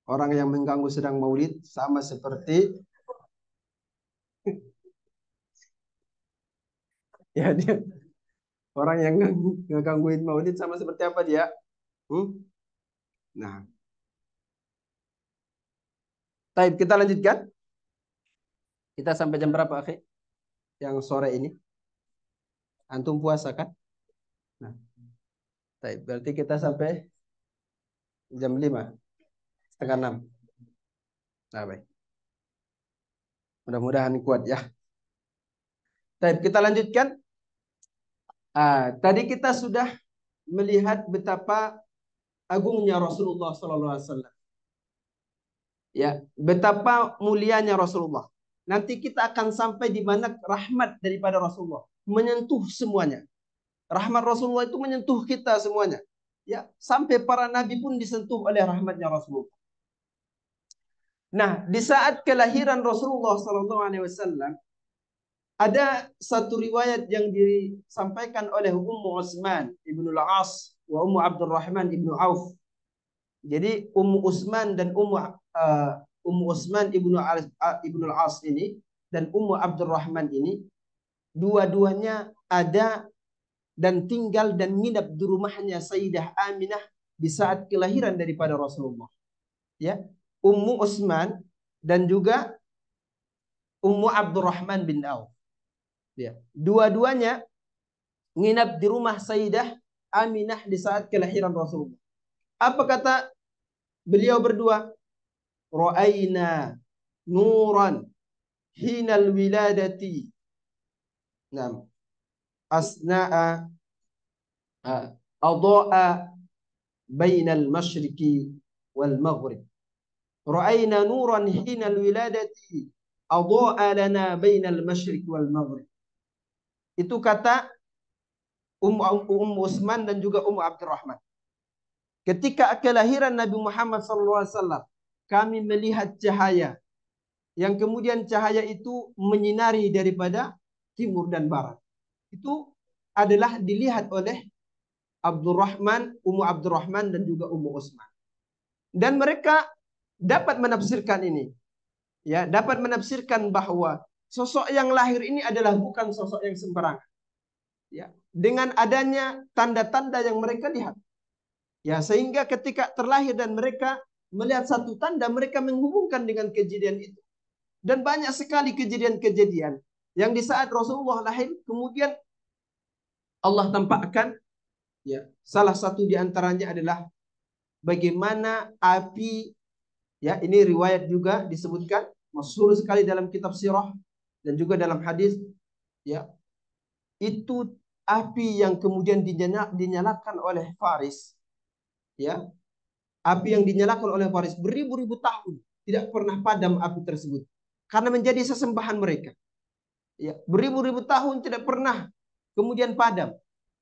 orang yang mengganggu sedang maulid sama seperti ya dia orang yang ngegangguin maulid sama seperti apa dia? Nah, baik kita lanjutkan. Kita sampai jam berapa, akhi? Yang sore ini? Antum puasa kan? Nah, baik berarti kita sampai jam 5, setengah 6. Nah, baik. Mudah-mudahan kuat ya. Baik, kita lanjutkan. Tadi kita sudah melihat betapa agungnya Rasulullah SAW. Ya, betapa mulianya Rasulullah. Nanti kita akan sampai di mana rahmat daripada Rasulullah menyentuh semuanya. Rahmat Rasulullah itu menyentuh kita semuanya. Ya, sampai para nabi pun disentuh oleh rahmatnya Rasulullah. Nah, di saat kelahiran Rasulullah SAW ada satu riwayat yang disampaikan oleh Ummu Utsman ibnu Al-As wa Ummu Abdurrahman ibnu Auf. Jadi Ummu Utsman dan Ummu Utsman ibnu Al-As ini dan Ummu Abdurrahman ini dua-duanya ada dan tinggal dan nginap di rumahnya Sayyidah Aminah di saat kelahiran daripada Rasulullah. Ya, Ummu Utsman dan juga Ummu Abdurrahman bin Auf. Ya, dua-duanya nginap di rumah Sayyidah Aminah di saat kelahiran Rasulullah. Apa kata beliau berdua? Ra'aina nuran hinal wiladati. Nah, asna'a adha'a bainal masyriqi wal maghrib. Ra'aina nuran hinal wiladati adha'a lana bainal masyriqi wal maghrib. Itu kata Ummu Utsman dan juga Ummu Abdurrahman. Ketika kelahiran Nabi Muhammad SAW, kami melihat cahaya yang kemudian cahaya itu menyinari daripada timur dan barat. Itu adalah dilihat oleh Abdurrahman, Ummu Abdurrahman dan juga Ummu Utsman. Dan mereka dapat menafsirkan ini. Ya, dapat menafsirkan bahwa sosok yang lahir ini adalah bukan sosok yang sembarangan. Ya, dengan adanya tanda-tanda yang mereka lihat. Ya, sehingga ketika terlahir dan mereka melihat satu tanda, mereka menghubungkan dengan kejadian itu. Dan banyak sekali kejadian-kejadian yang di saat Rasulullah lahir kemudian Allah tampakkan, ya, salah satu di antaranya adalah bagaimana api, ya, ini riwayat juga disebutkan, masyhur sekali dalam kitab sirah dan juga dalam hadis, ya, itu api yang kemudian dinyalakan oleh Faris, ya, api yang dinyalakan oleh Faris beribu-ribu tahun tidak pernah padam api tersebut karena menjadi sesembahan mereka. Ya, beribu-ribu tahun tidak pernah kemudian padam.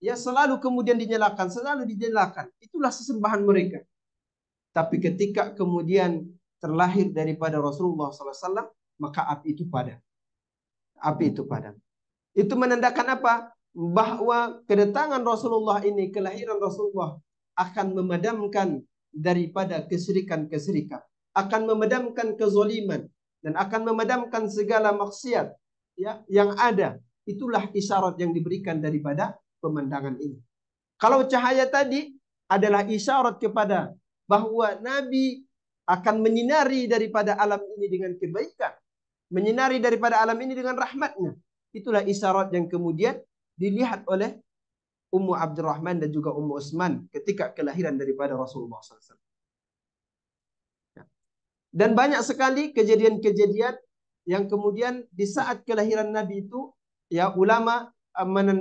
Ya, selalu kemudian dinyalakan, selalu dinyalakan. Itulah sesembahan mereka. Tapi ketika kemudian terlahir daripada Rasulullah SAW, maka api itu padam. Api itu padam. Itu menandakan apa? Bahwa kedatangan Rasulullah ini, kelahiran Rasulullah akan memadamkan daripada kesyirikan-kesyirikan, akan memadamkan kezaliman dan akan memadamkan segala maksiat, ya, yang ada. Itulah isyarat yang diberikan daripada pemandangan ini. Kalau cahaya tadi adalah isyarat kepada bahwa Nabi akan menyinari daripada alam ini dengan kebaikan, menyinari daripada alam ini dengan rahmatnya. Itulah isyarat yang kemudian dilihat oleh Ummu Abdurrahman dan juga Ummu Utsman ketika kelahiran daripada Rasulullah SAW. Dan banyak sekali kejadian-kejadian yang kemudian di saat kelahiran Nabi itu, ya, ulama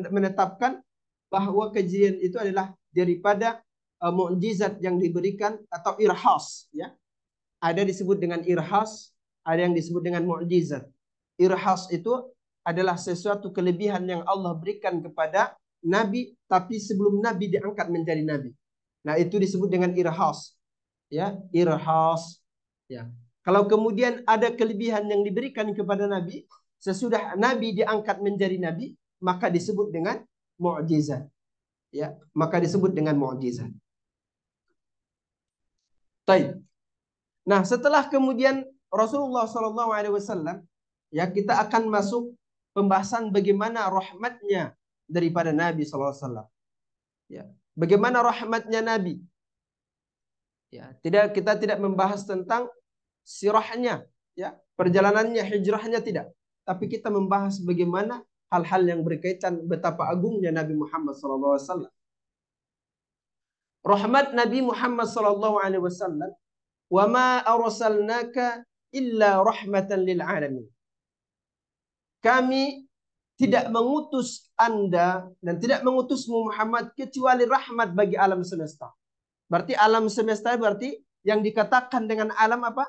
menetapkan bahwa kejadian itu adalah daripada mukjizat yang diberikan atau irhas, ya. Ada disebut dengan irhas, ada yang disebut dengan mukjizat. Irhas itu adalah sesuatu kelebihan yang Allah berikan kepada Nabi, tapi sebelum Nabi diangkat menjadi Nabi. Nah, itu disebut dengan irhas. Ya, irhas. Ya. Kalau kemudian ada kelebihan yang diberikan kepada Nabi, sesudah Nabi diangkat menjadi Nabi, maka disebut dengan mukjizat. Ya, maka disebut dengan mukjizat. Baik. Nah, setelah kemudian Rasulullah SAW, ya, kita akan masuk pembahasan bagaimana rahmatnya daripada Nabi SAW. Ya, bagaimana rahmatnya Nabi. Ya, kita tidak membahas tentang sirahnya, ya, perjalanannya, hijrahnya, tidak. Tapi kita membahas bagaimana hal-hal yang berkaitan betapa agungnya Nabi Muhammad SAW. Rahmat Nabi Muhammad SAW. Wa ma arsalnaka illa rahmatan lil alamin. Kami tidak mengutus Anda dan tidak mengutusmu Muhammad kecuali rahmat bagi alam semesta. Berarti alam semesta berarti yang dikatakan dengan alam apa?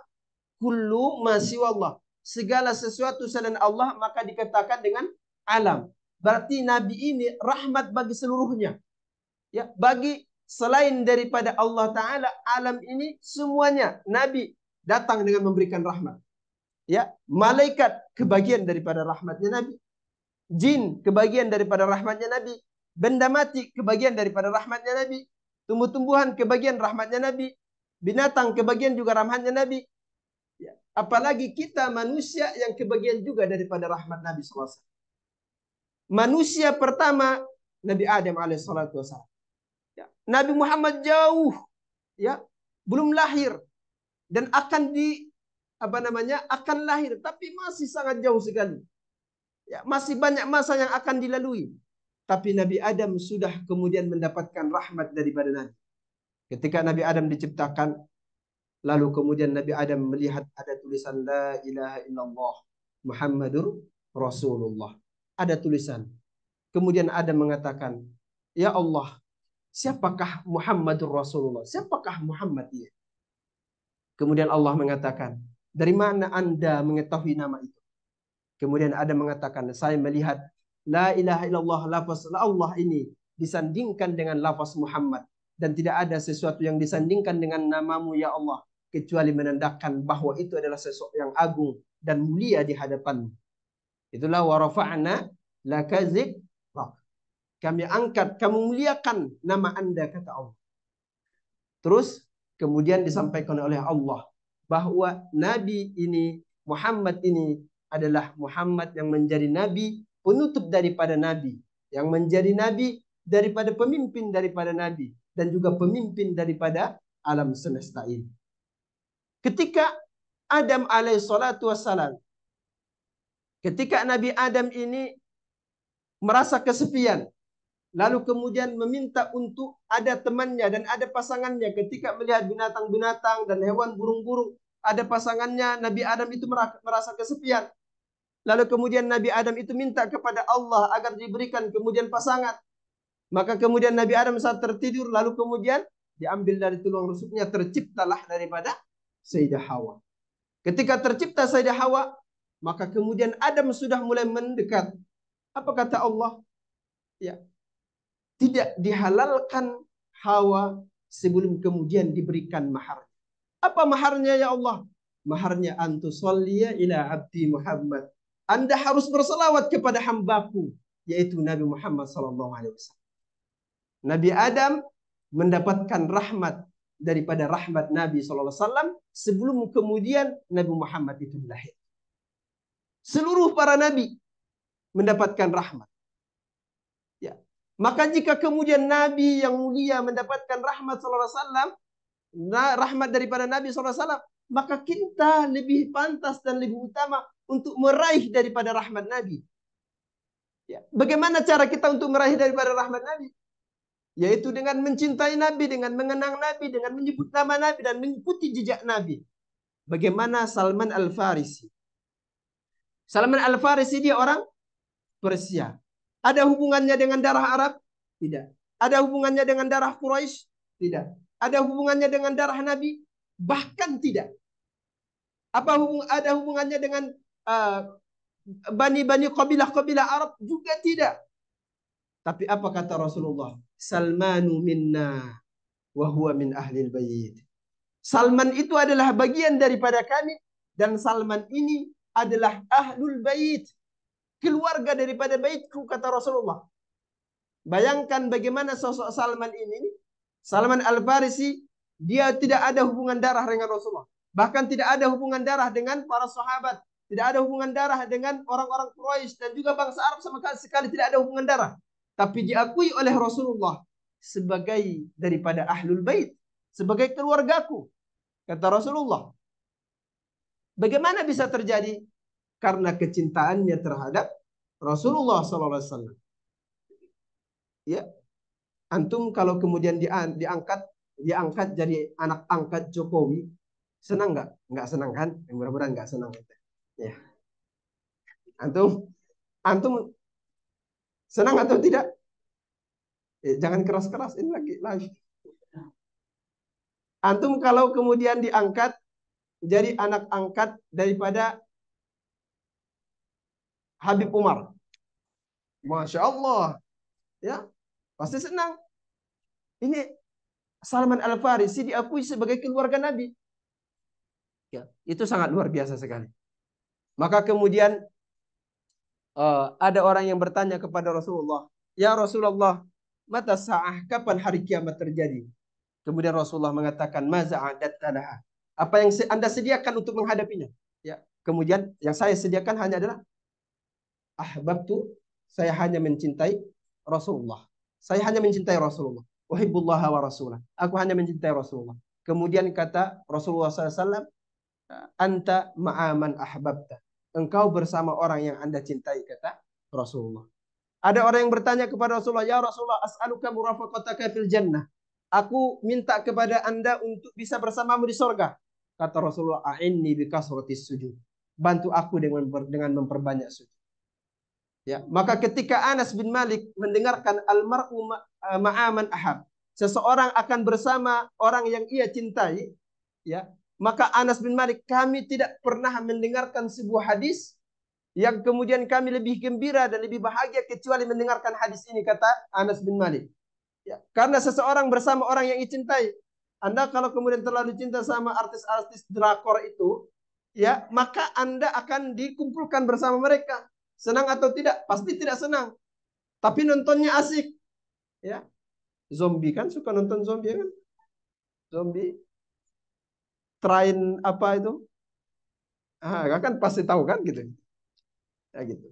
Kullu ma siwallah. Segala sesuatu selain Allah maka dikatakan dengan alam. Berarti Nabi ini rahmat bagi seluruhnya. Ya, bagi selain daripada Allah Ta'ala, alam ini semuanya Nabi datang dengan memberikan rahmat. Ya, malaikat kebagian daripada rahmatnya Nabi. Jin kebagian daripada rahmatnya Nabi. Benda mati kebagian daripada rahmatnya Nabi. Tumbuh-tumbuhan kebagian rahmatnya Nabi. Binatang kebagian juga rahmatnya Nabi. Ya, apalagi kita manusia yang kebagian juga daripada rahmat Nabi SAW. Manusia pertama Nabi Adam alaihissalatu wassalam. Ya, Nabi Muhammad jauh ya, belum lahir dan akan akan lahir, tapi masih sangat jauh sekali. Ya, masih banyak masa yang akan dilalui. Tapi Nabi Adam sudah kemudian mendapatkan rahmat daripada Nabi. Ketika Nabi Adam diciptakan, lalu kemudian Nabi Adam melihat ada tulisan La ilaha illallah Muhammadur Rasulullah. Ada tulisan. Kemudian Adam mengatakan, ya Allah, siapakah Muhammadur Rasulullah? Siapakah Muhammad ini? Kemudian Allah mengatakan, dari mana Anda mengetahui nama itu? Kemudian Adam mengatakan, saya melihat La ilaha illallah, lafaz Allah ini disandingkan dengan lafaz Muhammad. Dan tidak ada sesuatu yang disandingkan dengan namamu ya Allah, kecuali menandakan bahwa itu adalah sesuatu yang agung dan mulia di hadapanmu. Itulah wa rafa'na laka dzikrak. Kami angkat, kami muliakan nama Anda, kata Allah. Terus kemudian disampaikan oleh Allah bahwa Nabi ini, Muhammad ini adalah Muhammad yang menjadi Nabi, penutup daripada Nabi. Yang menjadi Nabi daripada pemimpin daripada Nabi. Dan juga pemimpin daripada alam semesta ini. Ketika Adam alaihissalatu wassalam, ketika Nabi Adam ini merasa kesepian, lalu kemudian meminta untuk ada temannya dan ada pasangannya. Ketika melihat binatang-binatang dan hewan burung-burung, ada pasangannya, Nabi Adam itu merasa kesepian. Lalu kemudian Nabi Adam itu minta kepada Allah agar diberikan kemudian pasangan. Maka kemudian Nabi Adam saat tertidur, lalu kemudian diambil dari tulang rusuknya, terciptalah daripada Sayyidah Hawa. Ketika tercipta Sayyidah Hawa, maka kemudian Adam sudah mulai mendekat. Apa kata Allah? Ya, tidak dihalalkan Hawa sebelum kemudian diberikan mahar. Apa maharnya ya Allah? Maharnya antusalliya ila abdi Muhammad. Anda harus berselawat kepada hambaku, yaitu Nabi Muhammad SAW. Nabi Adam mendapatkan rahmat daripada rahmat Nabi SAW sebelum kemudian Nabi Muhammad itu lahir. Seluruh para nabi mendapatkan rahmat. Ya. Maka jika kemudian Nabi yang mulia mendapatkan rahmat SAW, rahmat daripada Nabi SAW, maka kita lebih pantas dan lebih utama untuk meraih daripada rahmat Nabi. Ya. Bagaimana cara kita untuk meraih daripada rahmat Nabi? Yaitu dengan mencintai Nabi, dengan mengenang Nabi, dengan menyebut nama Nabi, dan mengikuti jejak Nabi. Bagaimana Salman Al-Farisi? Salman Al-Farisi dia orang Persia. Ada hubungannya dengan darah Arab? Tidak. Ada hubungannya dengan darah Quraisy? Tidak. Ada hubungannya dengan darah Nabi? Bahkan tidak. Ada hubungannya dengan bani-bani kabilah-kabilah Arab? Juga tidak. Tapi apa kata Rasulullah? Salmanu minna wa huwa min ahlil bait. Salman itu adalah bagian daripada kami, dan Salman ini adalah ahlul bait, keluarga daripada baitku, kata Rasulullah. Bayangkan bagaimana sosok Salman ini. Salman Al-Farisi, dia tidak ada hubungan darah dengan Rasulullah. Bahkan tidak ada hubungan darah dengan para sahabat. Tidak ada hubungan darah dengan orang-orang Quraisy, dan juga bangsa Arab sama sekali tidak ada hubungan darah. Tapi diakui oleh Rasulullah sebagai daripada ahlul bait, sebagai keluargaku, kata Rasulullah. Bagaimana bisa terjadi? Karena kecintaannya terhadap Rasulullah SAW. Ya, antum kalau kemudian diangkat jadi anak angkat Jokowi, senang nggak? Nggak senang kan? Mudah-mudahan nggak senang. Ya, antum senang atau tidak? Jangan keras-keras, ini lagi live. Antum kalau kemudian diangkat jadi anak angkat daripada Habib Umar, Masya Allah, ya pasti senang. Ini Salman Al-Farisi diakui sebagai keluarga Nabi. Ya, itu sangat luar biasa sekali. Maka kemudian ada orang yang bertanya kepada Rasulullah, ya Rasulullah, mata sa'ah, kapan hari kiamat terjadi? Kemudian Rasulullah mengatakan, maza adattalaha, apa yang Anda sediakan untuk menghadapinya? Ya, kemudian yang saya sediakan hanya adalah ahbabtu, saya hanya mencintai Rasulullah. Saya hanya mencintai Rasulullah. Uhibbullaha wa rasulah. Aku hanya mencintai Rasulullah. Kemudian kata Rasulullah SAW, anta ma'aman ahbabta. Engkau bersama orang yang Anda cintai, kata Rasulullah. Ada orang yang bertanya kepada Rasulullah, ya Rasulullah, as'aluka murafaqataka fil jannah. Aku minta kepada Anda untuk bisa bersamamu di sorga. Kata Rasulullah, a'inni bikasratis sujud. Bantu aku dengan memperbanyak sujud. Ya, maka ketika Anas bin Malik mendengarkan almar'u ma'aman ahab, seseorang akan bersama orang yang ia cintai, ya, maka Anas bin Malik, kami tidak pernah mendengarkan sebuah hadis yang kemudian kami lebih gembira dan lebih bahagia kecuali mendengarkan hadis ini, kata Anas bin Malik. Ya, karena seseorang bersama orang yang dicintai. Anda kalau kemudian terlalu cinta sama artis-artis drakor itu, ya, maka Anda akan dikumpulkan bersama mereka. Senang atau tidak? Pasti tidak senang. Tapi nontonnya asik. Ya. Zombie kan suka nonton zombie kan? Zombie. Train apa itu? Kan pasti tahu kan gitu. Ya gitu.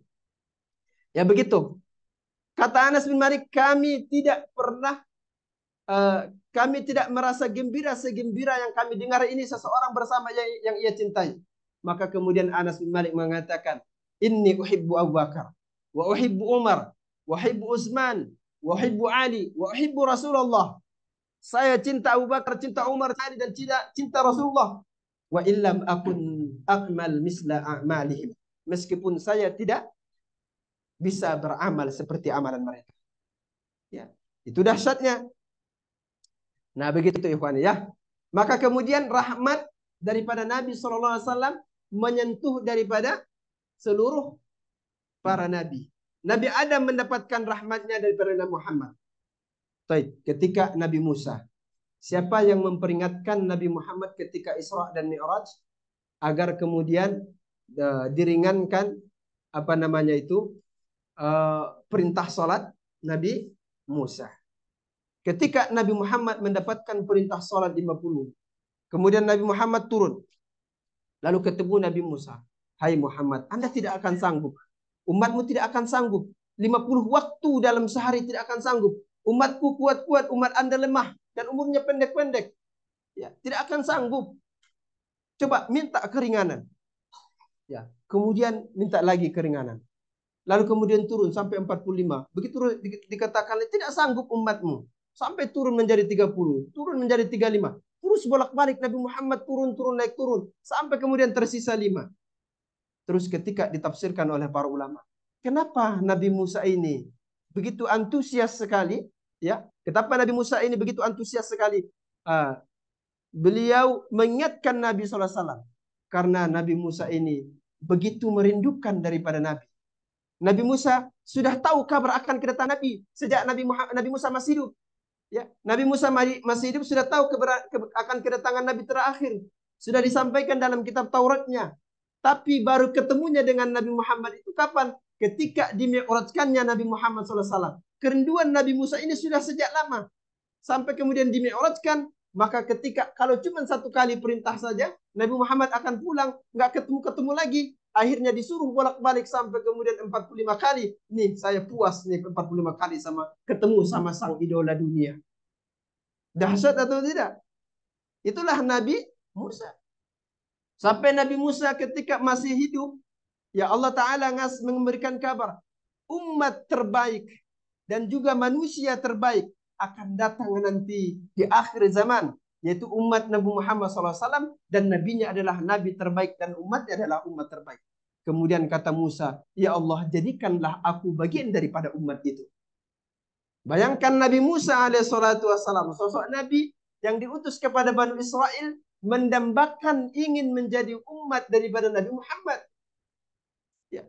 Ya begitu. Kata Anas bin Malik, kami tidak pernah kami tidak merasa gembira segembira yang kami dengar ini seseorang bersama yang ia cintai. Maka kemudian Anas bin Malik mengatakan, inni uhibbu Abu Bakar, wa uhibbu Umar, wa uhibbu Utsman, wa uhibbu Ali, wa uhibbu Rasulullah. Saya cinta Abu Bakar, cinta Umar, Ali, dan cinta Rasulullah. Wa illam akun akmal misla a'malihim. Meskipun saya tidak bisa beramal seperti amalan mereka. Ya, itu dahsyatnya. Nah, begitu ikhwan ya. Maka kemudian rahmat daripada Nabi SAW menyentuh daripada seluruh para nabi. Nabi Adam mendapatkan rahmatnya daripada Nabi Muhammad. Baik, ketika Nabi Musa, siapa yang memperingatkan Nabi Muhammad ketika Isra dan Mi'raj agar kemudian diringankan perintah salat? Nabi Musa. Ketika Nabi Muhammad mendapatkan perintah salat 50, kemudian Nabi Muhammad turun, lalu ketemu Nabi Musa. Hai Muhammad, Anda tidak akan sanggup. Umatmu tidak akan sanggup. 50 waktu dalam sehari tidak akan sanggup. Umatku kuat-kuat, umat Anda lemah dan umurnya pendek-pendek. Ya, tidak akan sanggup. Coba minta keringanan. Ya, kemudian minta lagi keringanan. Lalu kemudian turun sampai 45. Begitu dikatakan tidak sanggup umatmu. Sampai turun menjadi 30, turun menjadi 35. Terus bolak-balik Nabi Muhammad turun naik turun sampai kemudian tersisa 5. Terus ketika ditafsirkan oleh para ulama, kenapa Nabi Musa ini begitu antusias sekali? Ya, kenapa Nabi Musa ini begitu antusias sekali? Beliau mengingatkan Nabi SAW karena Nabi Musa ini begitu merindukan daripada Nabi. Nabi Musa sudah tahu kabar akan kedatangan Nabi sejak Nabi Musa masih hidup. Ya, Nabi Musa masih hidup sudah tahu akan kedatangan Nabi terakhir. Sudah disampaikan dalam kitab Tauratnya. Tapi baru ketemunya dengan Nabi Muhammad itu kapan? Ketika dimi'rajkannya Nabi Muhammad SAW. Kerinduan Nabi Musa ini sudah sejak lama. Sampai kemudian dimi'rajkan. Maka ketika kalau cuma satu kali perintah saja, Nabi Muhammad akan pulang. Nggak ketemu lagi. Akhirnya disuruh bolak-balik sampai kemudian 45 kali. Nih saya puas nih 45 kali ketemu sama sang idola dunia. Dahsyat atau tidak? Itulah Nabi Musa. Sampai Nabi Musa ketika masih hidup, ya Allah Ta'ala memberikan kabar. Umat terbaik dan juga manusia terbaik akan datang nanti di akhir zaman. Yaitu umat Nabi Muhammad SAW, dan nabinya adalah nabi terbaik dan umatnya adalah umat terbaik. Kemudian kata Musa, ya Allah, jadikanlah aku bagian daripada umat itu. Bayangkan Nabi Musa alaihissalam, sosok nabi yang diutus kepada Bani Israel, mendambakan ingin menjadi umat daripada Nabi Muhammad. Ya.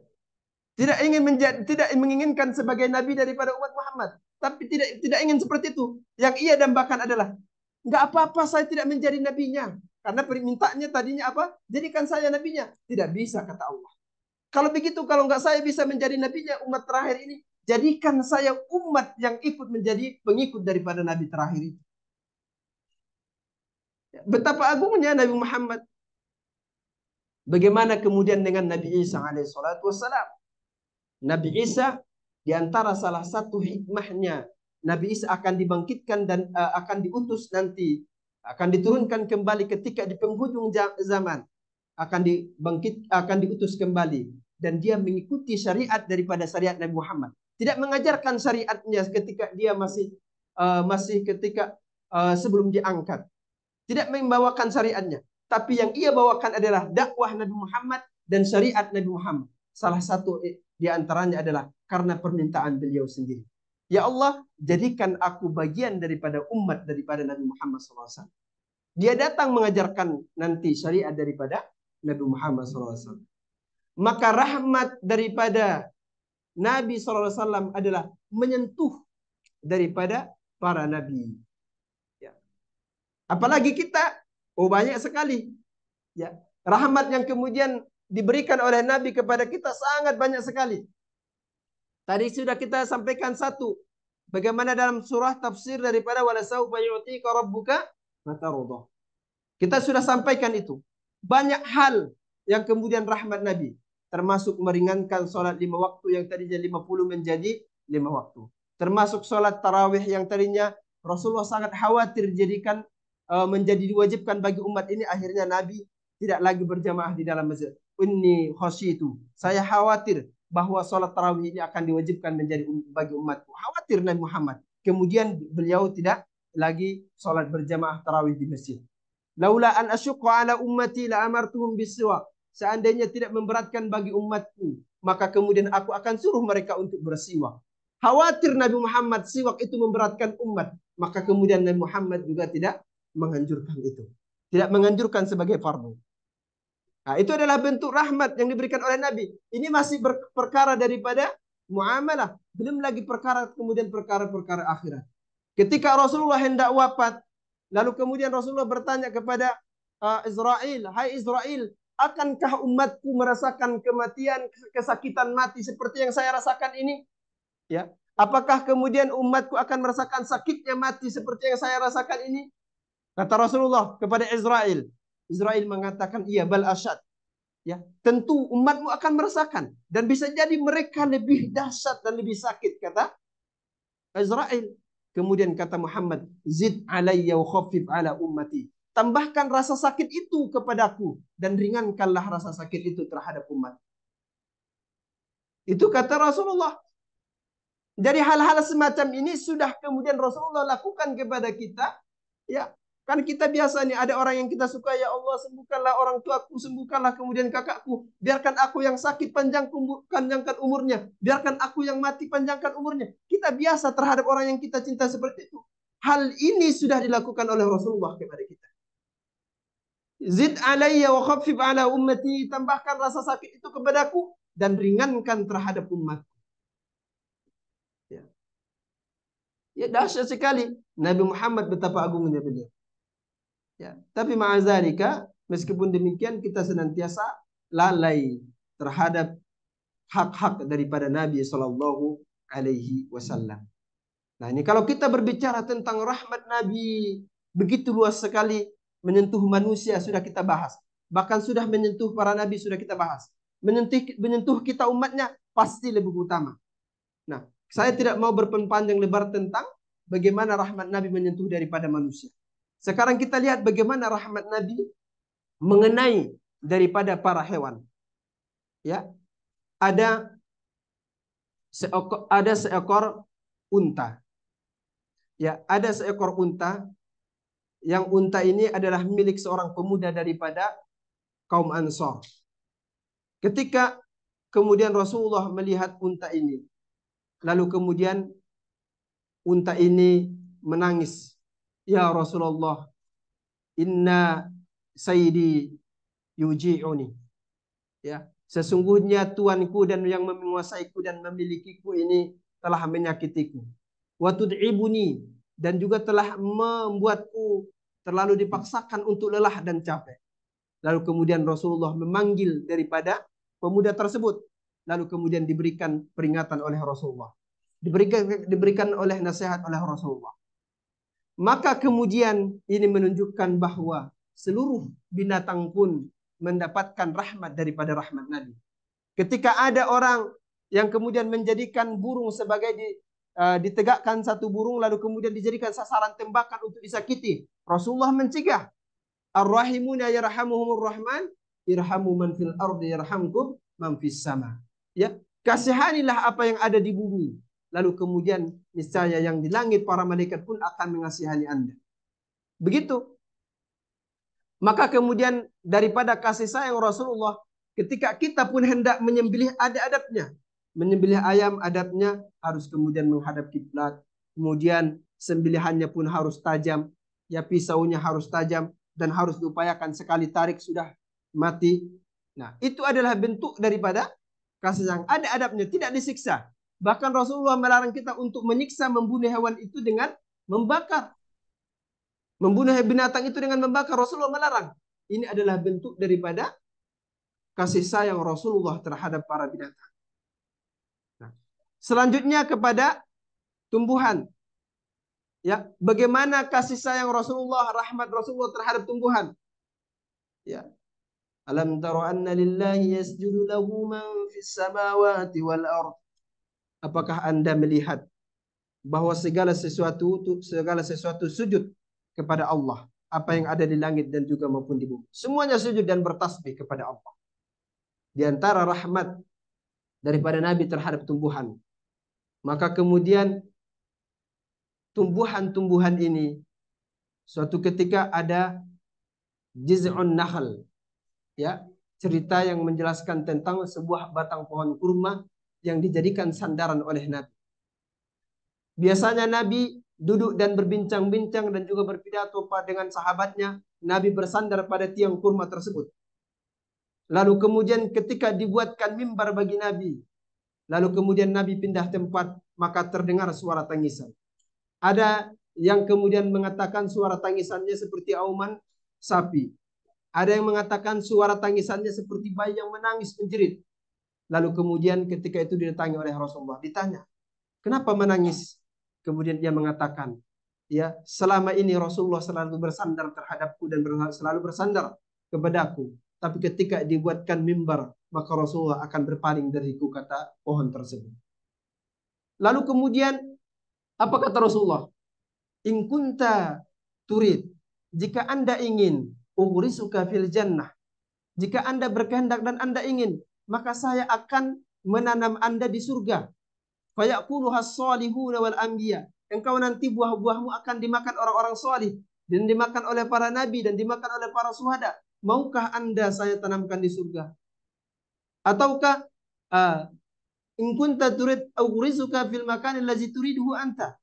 Tidak menginginkan sebagai nabi daripada umat Muhammad, tapi tidak ingin seperti itu. Yang ia dambakan adalah, nggak apa-apa saya tidak menjadi nabinya. Karena permintaannya tadinya apa? Jadikan saya nabinya. Tidak bisa, kata Allah. Kalau begitu, kalau nggak saya bisa menjadi nabinya umat terakhir ini, jadikan saya umat yang ikut menjadi pengikut daripada nabi terakhir itu. Betapa agungnya Nabi Muhammad. Bagaimana kemudian dengan Nabi Isa alaihissalatu wassalam? Nabi Isa, di antara salah satu hikmahnya, Nabi Isa akan dibangkitkan dan akan diutus nanti akan diturunkan kembali ketika di penghujung zaman, akan diutus kembali, dan dia mengikuti syariat daripada syariat Nabi Muhammad. Tidak mengajarkan syariatnya ketika dia masih sebelum diangkat. Tidak membawakan syariatnya, tapi yang ia bawakan adalah dakwah Nabi Muhammad dan syariat Nabi Muhammad. Salah satu di antaranya adalah karena permintaan beliau sendiri. Ya Allah, jadikan aku bagian daripada umat daripada Nabi Muhammad SAW. Dia datang mengajarkan nanti syariat daripada Nabi Muhammad SAW. Maka rahmat daripada Nabi SAW adalah menyentuh daripada para nabi. Ya. Apalagi kita, banyak sekali. Ya. Rahmat yang kemudian diberikan oleh Nabi kepada kita sangat banyak sekali. Tadi sudah kita sampaikan satu. Bagaimana dalam surah tafsir daripada walasaufa yu'tika rabbuka fatardah. Kita sudah sampaikan itu. Banyak hal yang kemudian rahmat Nabi. Termasuk meringankan sholat 5 waktu yang tadinya 50 menjadi 5 waktu. Termasuk sholat tarawih yang tadinya Rasulullah sangat khawatir jadikan menjadi diwajibkan bagi umat ini. Akhirnya Nabi tidak lagi berjamaah di dalam masjid. Inni khasyitu. Saya khawatir bahwa sholat tarawih ini akan diwajibkan menjadi bagi umatku. Khawatir Nabi Muhammad. Kemudian beliau tidak lagi sholat berjamaah tarawih di masjid. Laula an asyqa ala ummati la amartuhum bisiwak. Seandainya tidak memberatkan bagi umatku, maka kemudian aku akan suruh mereka untuk bersiwak. Khawatir Nabi Muhammad siwak itu memberatkan umat, maka kemudian Nabi Muhammad juga tidak menganjurkan itu. Tidak menganjurkan sebagai fardu. Nah, itu adalah bentuk rahmat yang diberikan oleh Nabi. Ini masih perkara daripada muamalah. Belum lagi perkara kemudian perkara-perkara akhirat. Ketika Rasulullah hendak wafat, lalu kemudian Rasulullah bertanya kepada Israel, hai Israel, akankah umatku merasakan kematian, kesakitan mati seperti yang saya rasakan ini? Ya, apakah kemudian umatku akan merasakan sakitnya mati seperti yang saya rasakan ini? Kata Rasulullah kepada Israel. Israel mengatakan, iya bal asyad. Ya, tentu umatmu akan merasakan, dan bisa jadi mereka lebih dahsyat dan lebih sakit, kata Israel. Kemudian kata Muhammad, zid alayya wa khaffif ala ummati. Tambahkan rasa sakit itu kepadaku dan ringankanlah rasa sakit itu terhadap umat. Itu kata Rasulullah. Jadi hal-hal semacam ini sudah kemudian Rasulullah lakukan kepada kita. Ya, kan kita biasa nih, ada orang yang kita suka, ya Allah sembuhkanlah orang tuaku, sembuhkanlah kemudian kakakku, biarkan aku yang sakit panjangkan umurnya, biarkan aku yang mati panjangkan umurnya. Kita biasa terhadap orang yang kita cinta seperti itu. Hal ini sudah dilakukan oleh Rasulullah kepada kita. Zid alayya wa khaffif ala ummati, tambahkan rasa sakit itu kepadaku dan ringankan terhadap umat. Ya, dahsyat sekali Nabi Muhammad, betapa agungnya beliau. Ya, tapi ma'azalika, meskipun demikian kita senantiasa lalai terhadap hak-hak daripada Nabi Sallallahu Alaihi Wasallam. Nah, ini kalau kita berbicara tentang rahmat Nabi, begitu luas sekali, menyentuh manusia sudah kita bahas. Bahkan sudah menyentuh para Nabi sudah kita bahas. Menyentuh kita umatnya pasti lebih utama. Nah, saya tidak mau berpanjang lebar tentang bagaimana rahmat Nabi menyentuh daripada manusia. Sekarang kita lihat bagaimana rahmat Nabi mengenai daripada para hewan. Ya, ada seekor unta. Ya, ada seekor unta. Yang unta ini adalah milik seorang pemuda daripada kaum Ansor. Ketika kemudian Rasulullah melihat unta ini, lalu kemudian unta ini menangis. Ya Rasulullah, inna sayyidi yuji'uni. Ya, sesungguhnya tuanku dan yang menguasaiku dan memilikiku ini telah menyakitiku. Wa tud'ibuni, dan juga telah membuatku terlalu dipaksakan untuk lelah dan capek. Lalu kemudian Rasulullah memanggil daripada pemuda tersebut. Lalu kemudian diberikan peringatan oleh Rasulullah. Diberikan oleh nasihat oleh Rasulullah. Maka kemudian ini menunjukkan bahwa seluruh binatang pun mendapatkan rahmat daripada rahmat Nabi. Ketika ada orang yang kemudian menjadikan burung sebagai ditegakkan satu burung lalu kemudian dijadikan sasaran tembakan untuk disakiti, Rasulullah mencegah. Ar-rahimuna yarhamuhumur rahman, irhamu man fil ardi yarhamkum man fis sama. Ya, kasihanilah apa yang ada di bumi. Lalu kemudian niscaya yang di langit para malaikat pun akan mengasihani Anda. Begitu. Maka kemudian daripada kasih sayang Rasulullah, ketika kita pun hendak menyembelih, ada adabnya. Menyembelih ayam adabnya harus kemudian menghadap kiblat. Kemudian sembelihannya pun harus tajam. Ya, pisaunya harus tajam dan harus diupayakan sekali tarik sudah mati. Nah, itu adalah bentuk daripada kasih sayang. Ada adabnya, tidak disiksa. Bahkan Rasulullah melarang kita untuk menyiksa, membunuh hewan itu dengan membakar. Membunuh binatang itu dengan membakar, Rasulullah melarang. Ini adalah bentuk daripada kasih sayang Rasulullah terhadap para binatang. Nah, selanjutnya kepada tumbuhan. Ya, bagaimana kasih sayang Rasulullah, rahmat Rasulullah terhadap tumbuhan? Ya. Alam tara anna lillahi yasjudu lahu man fis samawati wal ard. Apakah Anda melihat bahwa segala sesuatu sujud kepada Allah, apa yang ada di langit dan juga maupun di bumi. Semuanya sujud dan bertasbih kepada Allah. Di antara rahmat daripada Nabi terhadap tumbuhan. Maka kemudian tumbuhan-tumbuhan ini suatu ketika ada jiz'un nahl, ya, cerita yang menjelaskan tentang sebuah batang pohon kurma yang dijadikan sandaran oleh Nabi. Biasanya Nabi duduk dan berbincang-bincang dan juga berpidato dengan sahabatnya. Nabi bersandar pada tiang kurma tersebut. Lalu kemudian ketika dibuatkan mimbar bagi Nabi, lalu kemudian Nabi pindah tempat, maka terdengar suara tangisan. Ada yang kemudian mengatakan suara tangisannya seperti auman sapi. Ada yang mengatakan suara tangisannya seperti bayi yang menangis menjerit. Lalu kemudian ketika itu didatangi oleh Rasulullah, ditanya, kenapa menangis? Kemudian dia mengatakan, ya, selama ini Rasulullah selalu bersandar terhadapku dan selalu bersandar kepadaku. Tapi ketika dibuatkan mimbar, maka Rasulullah akan berpaling dariku, kata pohon tersebut. Lalu kemudian apa kata Rasulullah? In kunta turid, jika Anda ingin, ugrisuka fil jannah. Jika Anda berkehendak dan Anda ingin, maka saya akan menanam Anda di surga. Fayaquluhas salihuna wal anbiya. Engkau nanti buah-buahmu akan dimakan orang-orang salih dan dimakan oleh para nabi dan dimakan oleh para syuhada. Maukah Anda saya tanamkan di surga? Ataukah in kunta turid ughrizuka fil makan allazi turiduhu anta.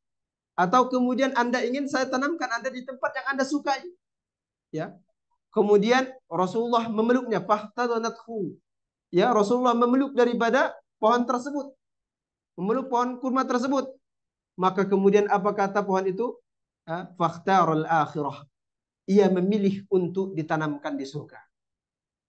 Atau kemudian Anda ingin saya tanamkan Anda di tempat yang Anda sukai. Ya. Kemudian Rasulullah memeluknya, fahtadanathu. Ya, Rasulullah memeluk daripada pohon tersebut. Memeluk pohon kurma tersebut. Maka kemudian apa kata pohon itu? Fakhtarul akhirah. Ia memilih untuk ditanamkan di surga.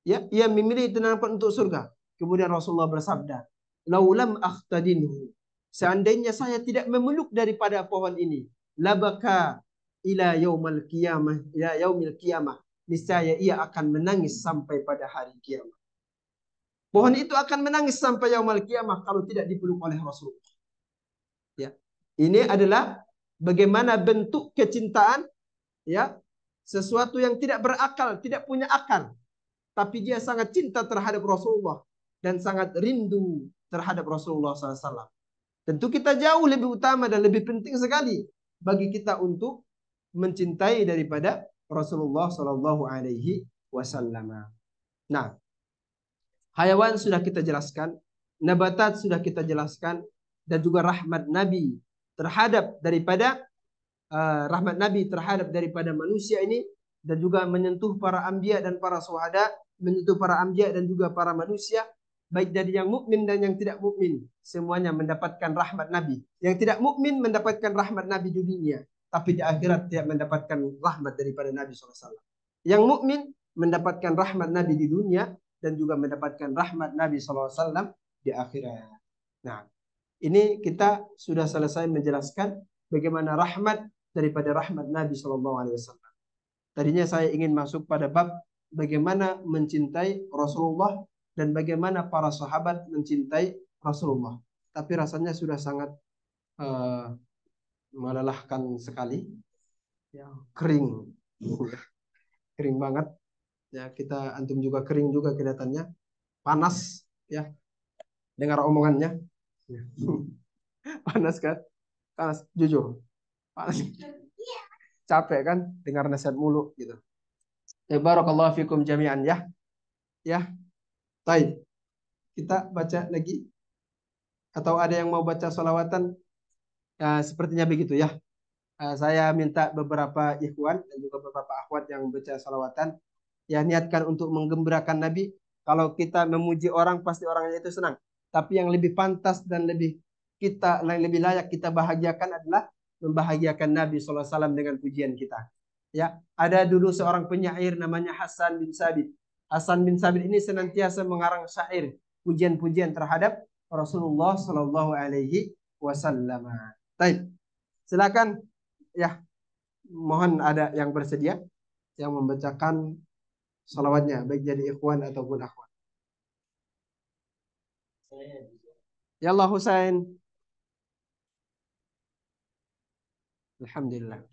Ya, ia memilih ditanamkan untuk surga. Kemudian Rasulullah bersabda, "Laulam akhtadinhu." Seandainya saya tidak memeluk daripada pohon ini, labaka ila yaumil qiyamah, ya yaumil qiyamah. Niscaya ia akan menangis sampai pada hari kiamat. Pohon itu akan menangis sampai yaumil qiyamah kalau tidak dipeluk oleh Rasulullah. Ya. Ini adalah bagaimana bentuk kecintaan, ya, sesuatu yang tidak berakal, tidak punya akal, tapi dia sangat cinta terhadap Rasulullah dan sangat rindu terhadap Rasulullah SAW. Tentu kita jauh lebih utama dan lebih penting sekali bagi kita untuk mencintai daripada Rasulullah SAW. Nah, hayawan sudah kita jelaskan, nabatat sudah kita jelaskan, dan juga rahmat Nabi terhadap daripada manusia ini, dan juga menyentuh para anbiya dan para syuhada, menyentuh para anbiya dan juga para manusia, baik dari yang mukmin dan yang tidak mukmin, semuanya mendapatkan rahmat Nabi. Yang tidak mukmin mendapatkan rahmat Nabi di dunia, tapi di akhirat tidak mendapatkan rahmat daripada Nabi SAW. Yang mukmin mendapatkan rahmat Nabi di dunia dan juga mendapatkan rahmat Nabi SAW di akhirat. Nah, ini kita sudah selesai menjelaskan bagaimana rahmat daripada rahmat Nabi SAW. Tadinya saya ingin masuk pada bab bagaimana mencintai Rasulullah dan bagaimana para sahabat mencintai Rasulullah. Tapi rasanya sudah sangat melelahkan sekali, ya, kering Kering banget. Ya, kita antum juga kering juga kelihatannya. Panas ya dengar omongannya. Ya. Panas kan? Panas jujur. Panas. Capek kan dengar nasihat mulu gitu. Barakallahu fikum jami'an ya. Ya. Baik. Kita baca lagi atau ada yang mau baca solawatan? Ya, sepertinya begitu ya. Saya minta beberapa ikhwan dan juga beberapa akhwat yang baca salawatan ya niatkan untuk menggembirakan Nabi. Kalau kita memuji orang pasti orangnya itu senang. Tapi yang lebih pantas dan lebih layak kita bahagiakan adalah membahagiakan Nabi SAW dengan pujian kita. Ya, ada dulu seorang penyair namanya Hasan bin Sabit. Hasan bin Sabit ini senantiasa mengarang syair pujian-pujian terhadap Rasulullah Shallallahu Alaihi Wasallam. Baik, silakan. Ya, mohon ada yang bersedia yang membacakan salawatnya, baik jadi ikhwan ataupun akhwat. Ya Allah Husain. Alhamdulillah.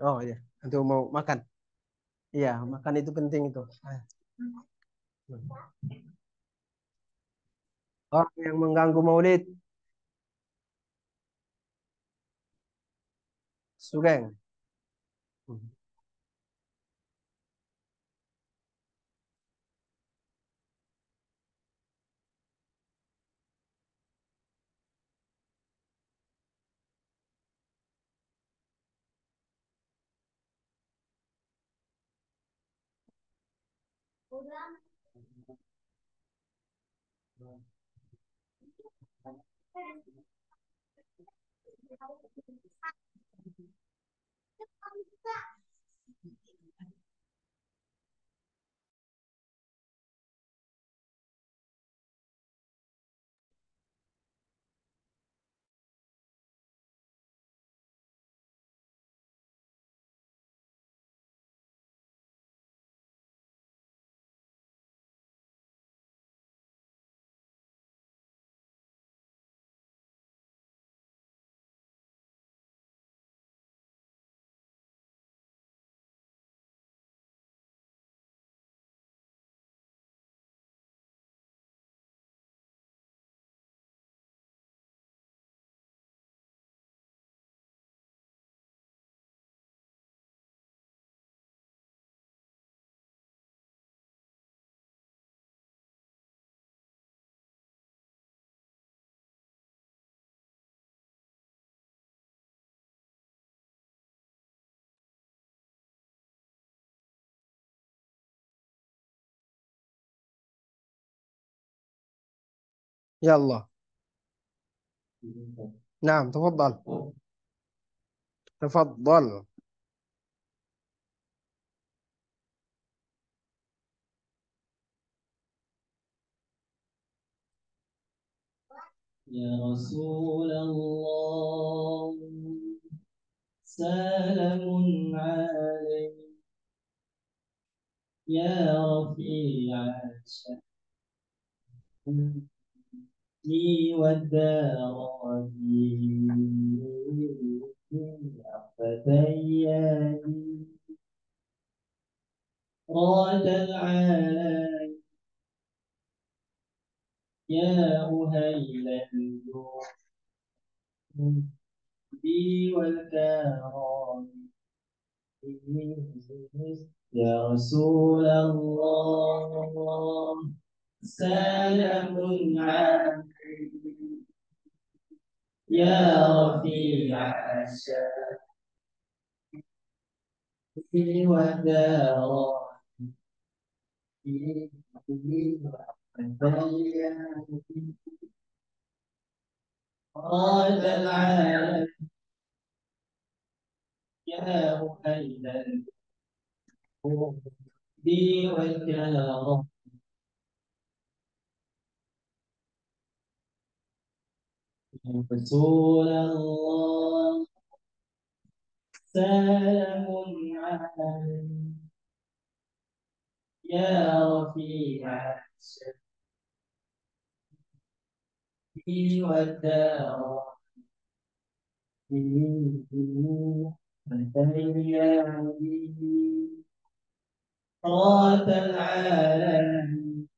Oh iya, untuk mau makan. Iya, makan itu penting itu. Orang yang mengganggu maulid, Sugeng. Ya Allah. Naam, tafadhal. Tafadhal. يا رسول الله سلام عليك يا رفيع الشأن والدار فتياني راد العالم يا أهيل الجود بي والكرام يا رسول الله سلام عليك يا رفيع الشأن والدار راد العالم يا أهيل بي والكرم رسول الله سلام عليك يا رفيع الشرف والدار والتهيئ رات العالم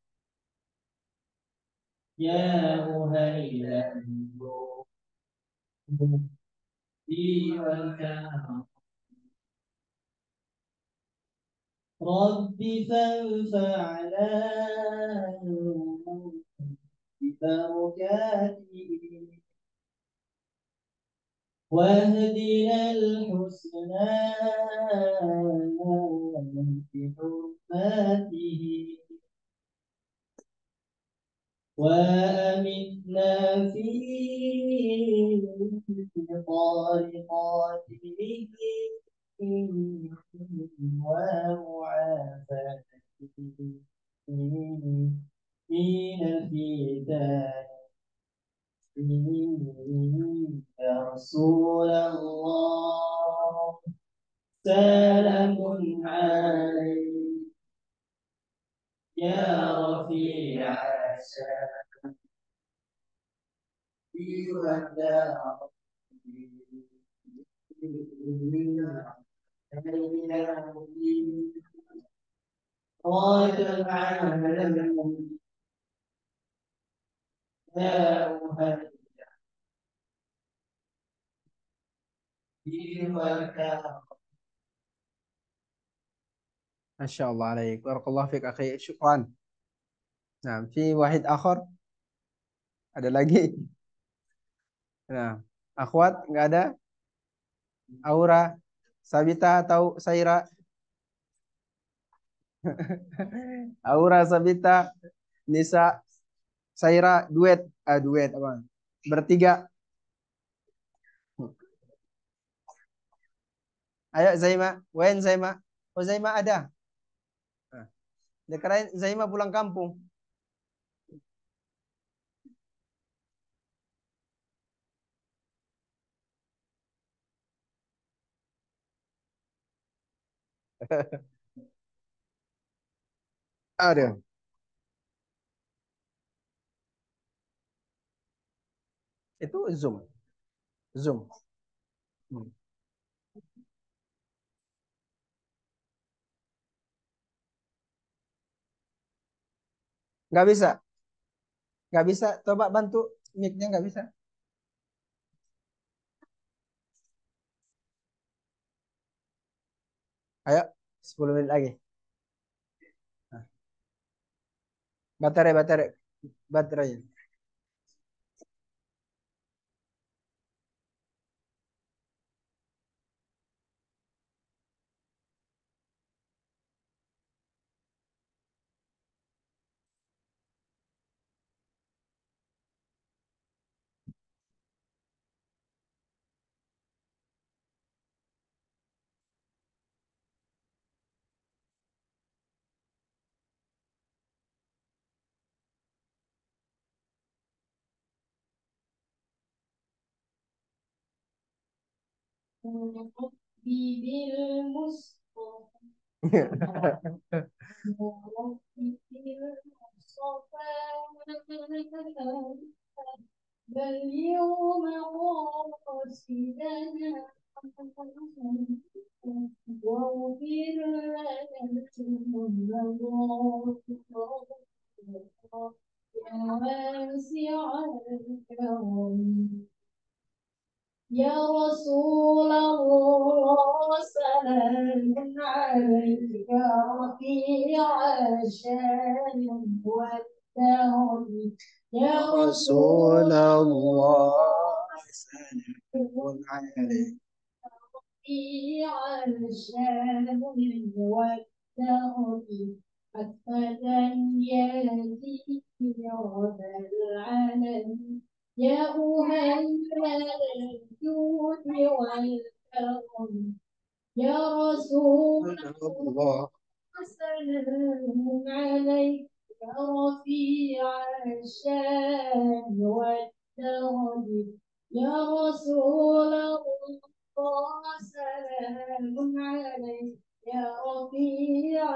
يا مهيئ والكرم رب فانفعنا ببركاته واهدنا الحسنى بحرماته وأمتنا في طارقاته ومعافاته حين الفتن يا رسول الله سلام عليك يا رفيع الشان والدار راد العالم يا مهدي والكرم Masya Allah alaik. Barakallah fiqh akhi. Syukran. Nah, fi wahid akhar. Ada lagi. Nah, akhwat nggak ada? Aura, Sabita atau Saira? Aura, Sabita, Nisa, Saira, duet. Duet apa? Bertiga. Ayo Zaima. Wen Zaima. Oh Zaima ada. Nah, sekarang Zaima pulang kampung. Ada. Itu Zoom. Zoom. Hmm. Nggak bisa. Nggak bisa. Coba bantu mic-nya nggak bisa. Ayo, 10 menit lagi. Nah, baterai. ربي بالمصطفى ربي بالمصطفى بل يوم قاصدنا واغفر لنا يا واسع الكرم يا رسول الله سلام عليك رفيع الشان والدهر يا رسول الله سلام عليك رفيع الشان والدهر حتى يأتي يوم العالم يا مهند الجود والكرم يا رسول الله سلام عليك يا رفيع الشان والدرج يا رسول الله سلام عليك يا رفيع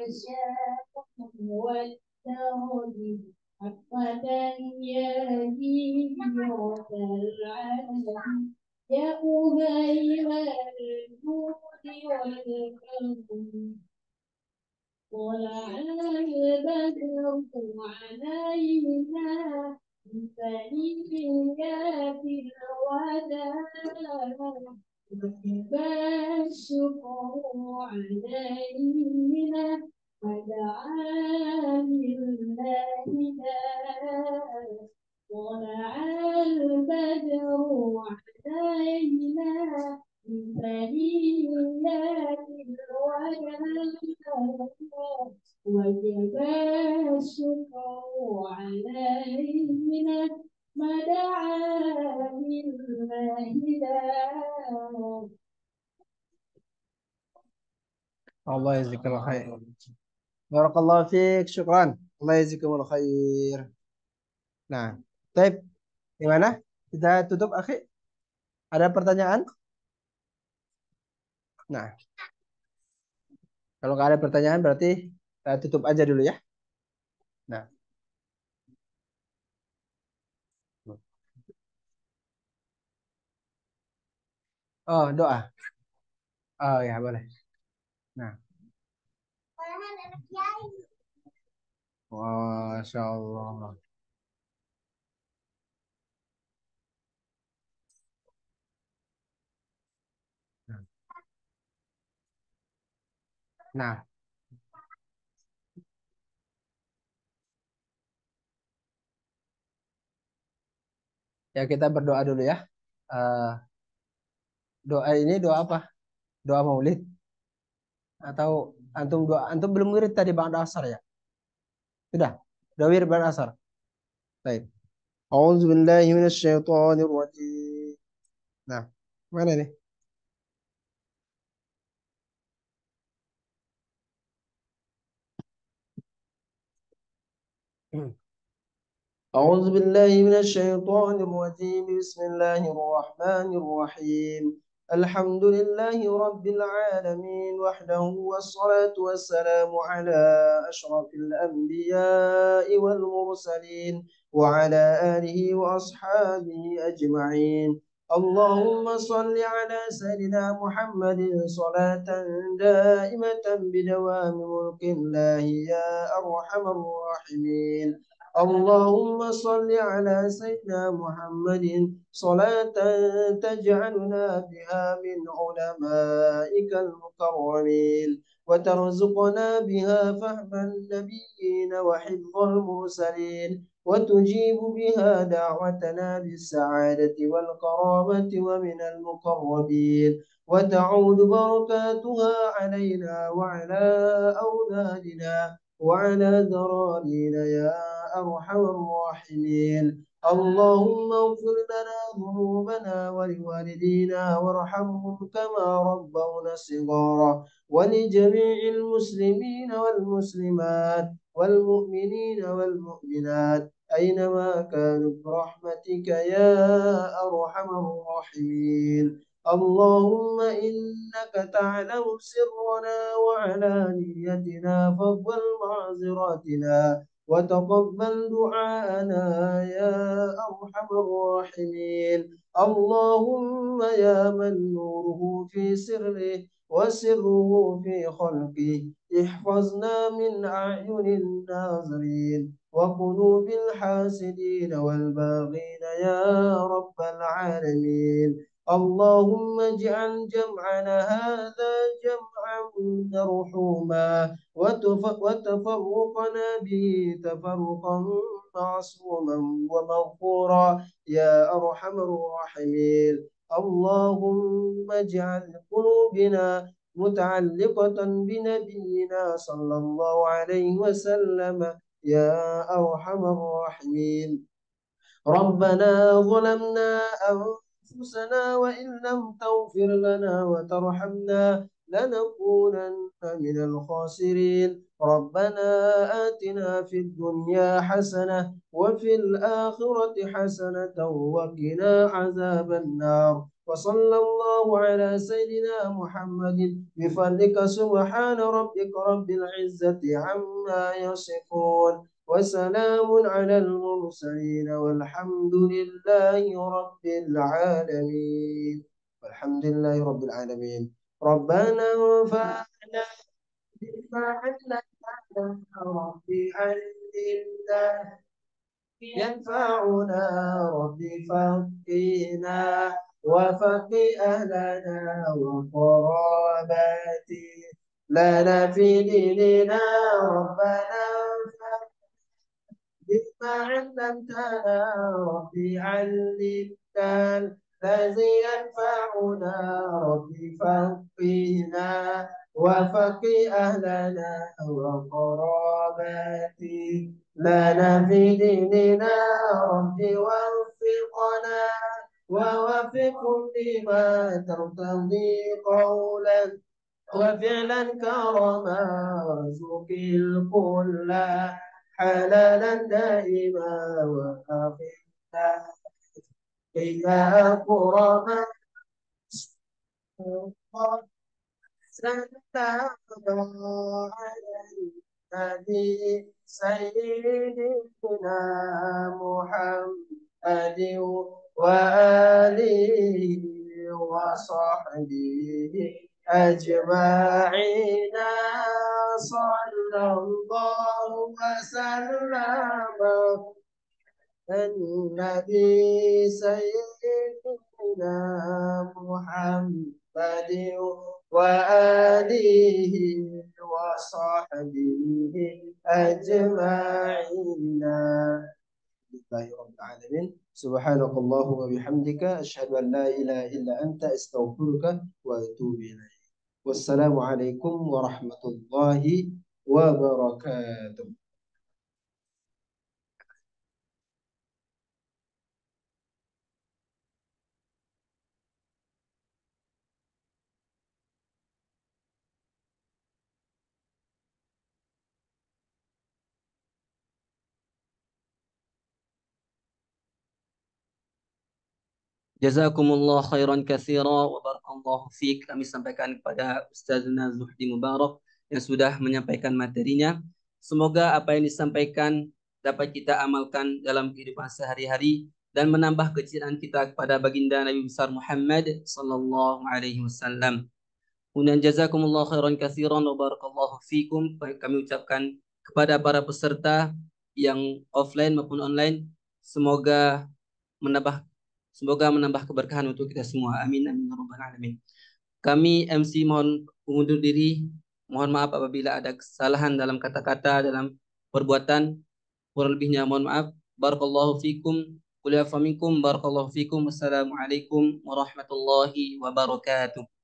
الشام والدرب حقا يا ديرة العالم يا أهيم الجود والكرم طلع البدر علينا من ثنيات الوداع وجب الشكر علينا ودعا لله داع طلع البدر علينا من ثنيات الوداع وجب الشكر علينا ما دعا لله داع. الله يجزيك الله خير. Barakallahu fiik, syukran. Allah yazikumul khair. Nah, Taib, gimana? Kita tutup, akhi. Ada pertanyaan? Nah, kalau nggak ada pertanyaan berarti kita tutup aja dulu ya. Nah, oh doa. Oh ya boleh. Nah, Masya Allah. Nah, ya kita berdoa dulu ya. Eh, doa ini doa apa? Doa Maulid atau antum belum wirid tadi ba'da asar ya? Sudah. Udah wirid ba'da asar. Baik. A'udzu billahi minasyaitonir rajim. Nah, mana nih? أعوذ بالله من الشيطان الرجيم بسم الله الرحمن الرحيم الحمد لله رب العالمين وحده والصلاة والسلام على أشرف الأنبياء والمرسلين وعلى آله وأصحابه أجمعين اللهم صل على سيدنا محمد صلاة دائمة بدوام ملك الله يا أرحم الراحمين اللهم صل على سيدنا محمد صلاة تجعلنا بها من علمائك المكرمين وترزقنا بها فهم النبيين وحفظ المرسلين وتجيب بها دعوتنا بالسعادة والكرامة ومن المقربين وتعود بركاتها علينا وعلى أولادنا وعلى ذرارينا يا أرحم الراحمين اللهم اغفر لنا ذنوبنا ولوالدينا وارحمهم كما ربونا صغارا ولجميع المسلمين والمسلمات والمؤمنين والمؤمنات أينما كانوا برحمتك يا أرحم الراحمين اللهم إنك تعلم سرنا وعلانيتنا فاقبل معذراتنا وتقبل دعاءنا يا أرحم الراحمين اللهم يا من نوره في سره وسره في خلقه احفظنا من أعين الناظرين وقلوب الحاسدين والباغين يا رب العالمين اللهم اجعل جمعنا هذا جمعا مرحوما وتفرقنا به تفرقا معصوما ومغفورا يا أرحم الراحمين اللهم اجعل قلوبنا متعلقة بنبينا صلى الله عليه وسلم يا أرحم الراحمين ربنا ظلمنا أنفسنا وإن لم تغفر لنا وترحمنا لنكونن من الخاسرين ربنا آتنا في الدنيا حسنة وفي الآخرة حسنة وقنا عذاب النار وصلى الله على سيدنا محمد بفضلك سبحان ربك رب العزة عما يصفون وسلام على المرسلين والحمد لله رب العالمين والحمد لله رب العالمين ربنا وانفعنا بما علمتنا ربي علمنا ينفعنا ربي فقنا وفقي أهلنا وقراباتي لنا في ديننا ربنا بما علمتنا ربي علمنا الذي ينفعنا ربي فقنا وفقي أهلنا وقراباتي لنا في ديننا ربي وفقنا ووفقهم لما ترتضي قولا وفعلا كرما وارزق الكل حلالا دائما وأخذنا إلى كرما سلام على النبي سيدنا محمد وآله وصحبه أجمعين صلى الله وسلم النبي سيدنا محمد وآله وصحبه أجمعين لله رب العالمين سبحانك اللهم وبحمدك أشهد أن لا إله إلا أنت أستغفرك وأتوب إليك والسلام عليكم ورحمة الله وبركاته Jazakumullah khairan katsira wa barakallahu fiik. Kami sampaikan kepada Ustazuna Zuhdi Mubarak yang sudah menyampaikan materinya. Semoga apa yang disampaikan dapat kita amalkan dalam kehidupan sehari-hari dan menambah kecintaan kita kepada baginda Nabi besar Muhammad sallallahu alaihi wasallam. Kemudian jazakumullah khairan katsiran wa barakallahu fiikum. Kami ucapkan kepada para peserta yang offline maupun online, semoga menambah keberkahan untuk kita semua. Amin amin ya rabbal alamin. Kami MC mohon undur diri. Mohon maaf apabila ada kesalahan dalam kata-kata, dalam perbuatan. Kurang lebihnya mohon maaf. Barakallahu fikum. Qul ya faminkum barakallahu fikum. Wassalamualaikum warahmatullahi wabarakatuh.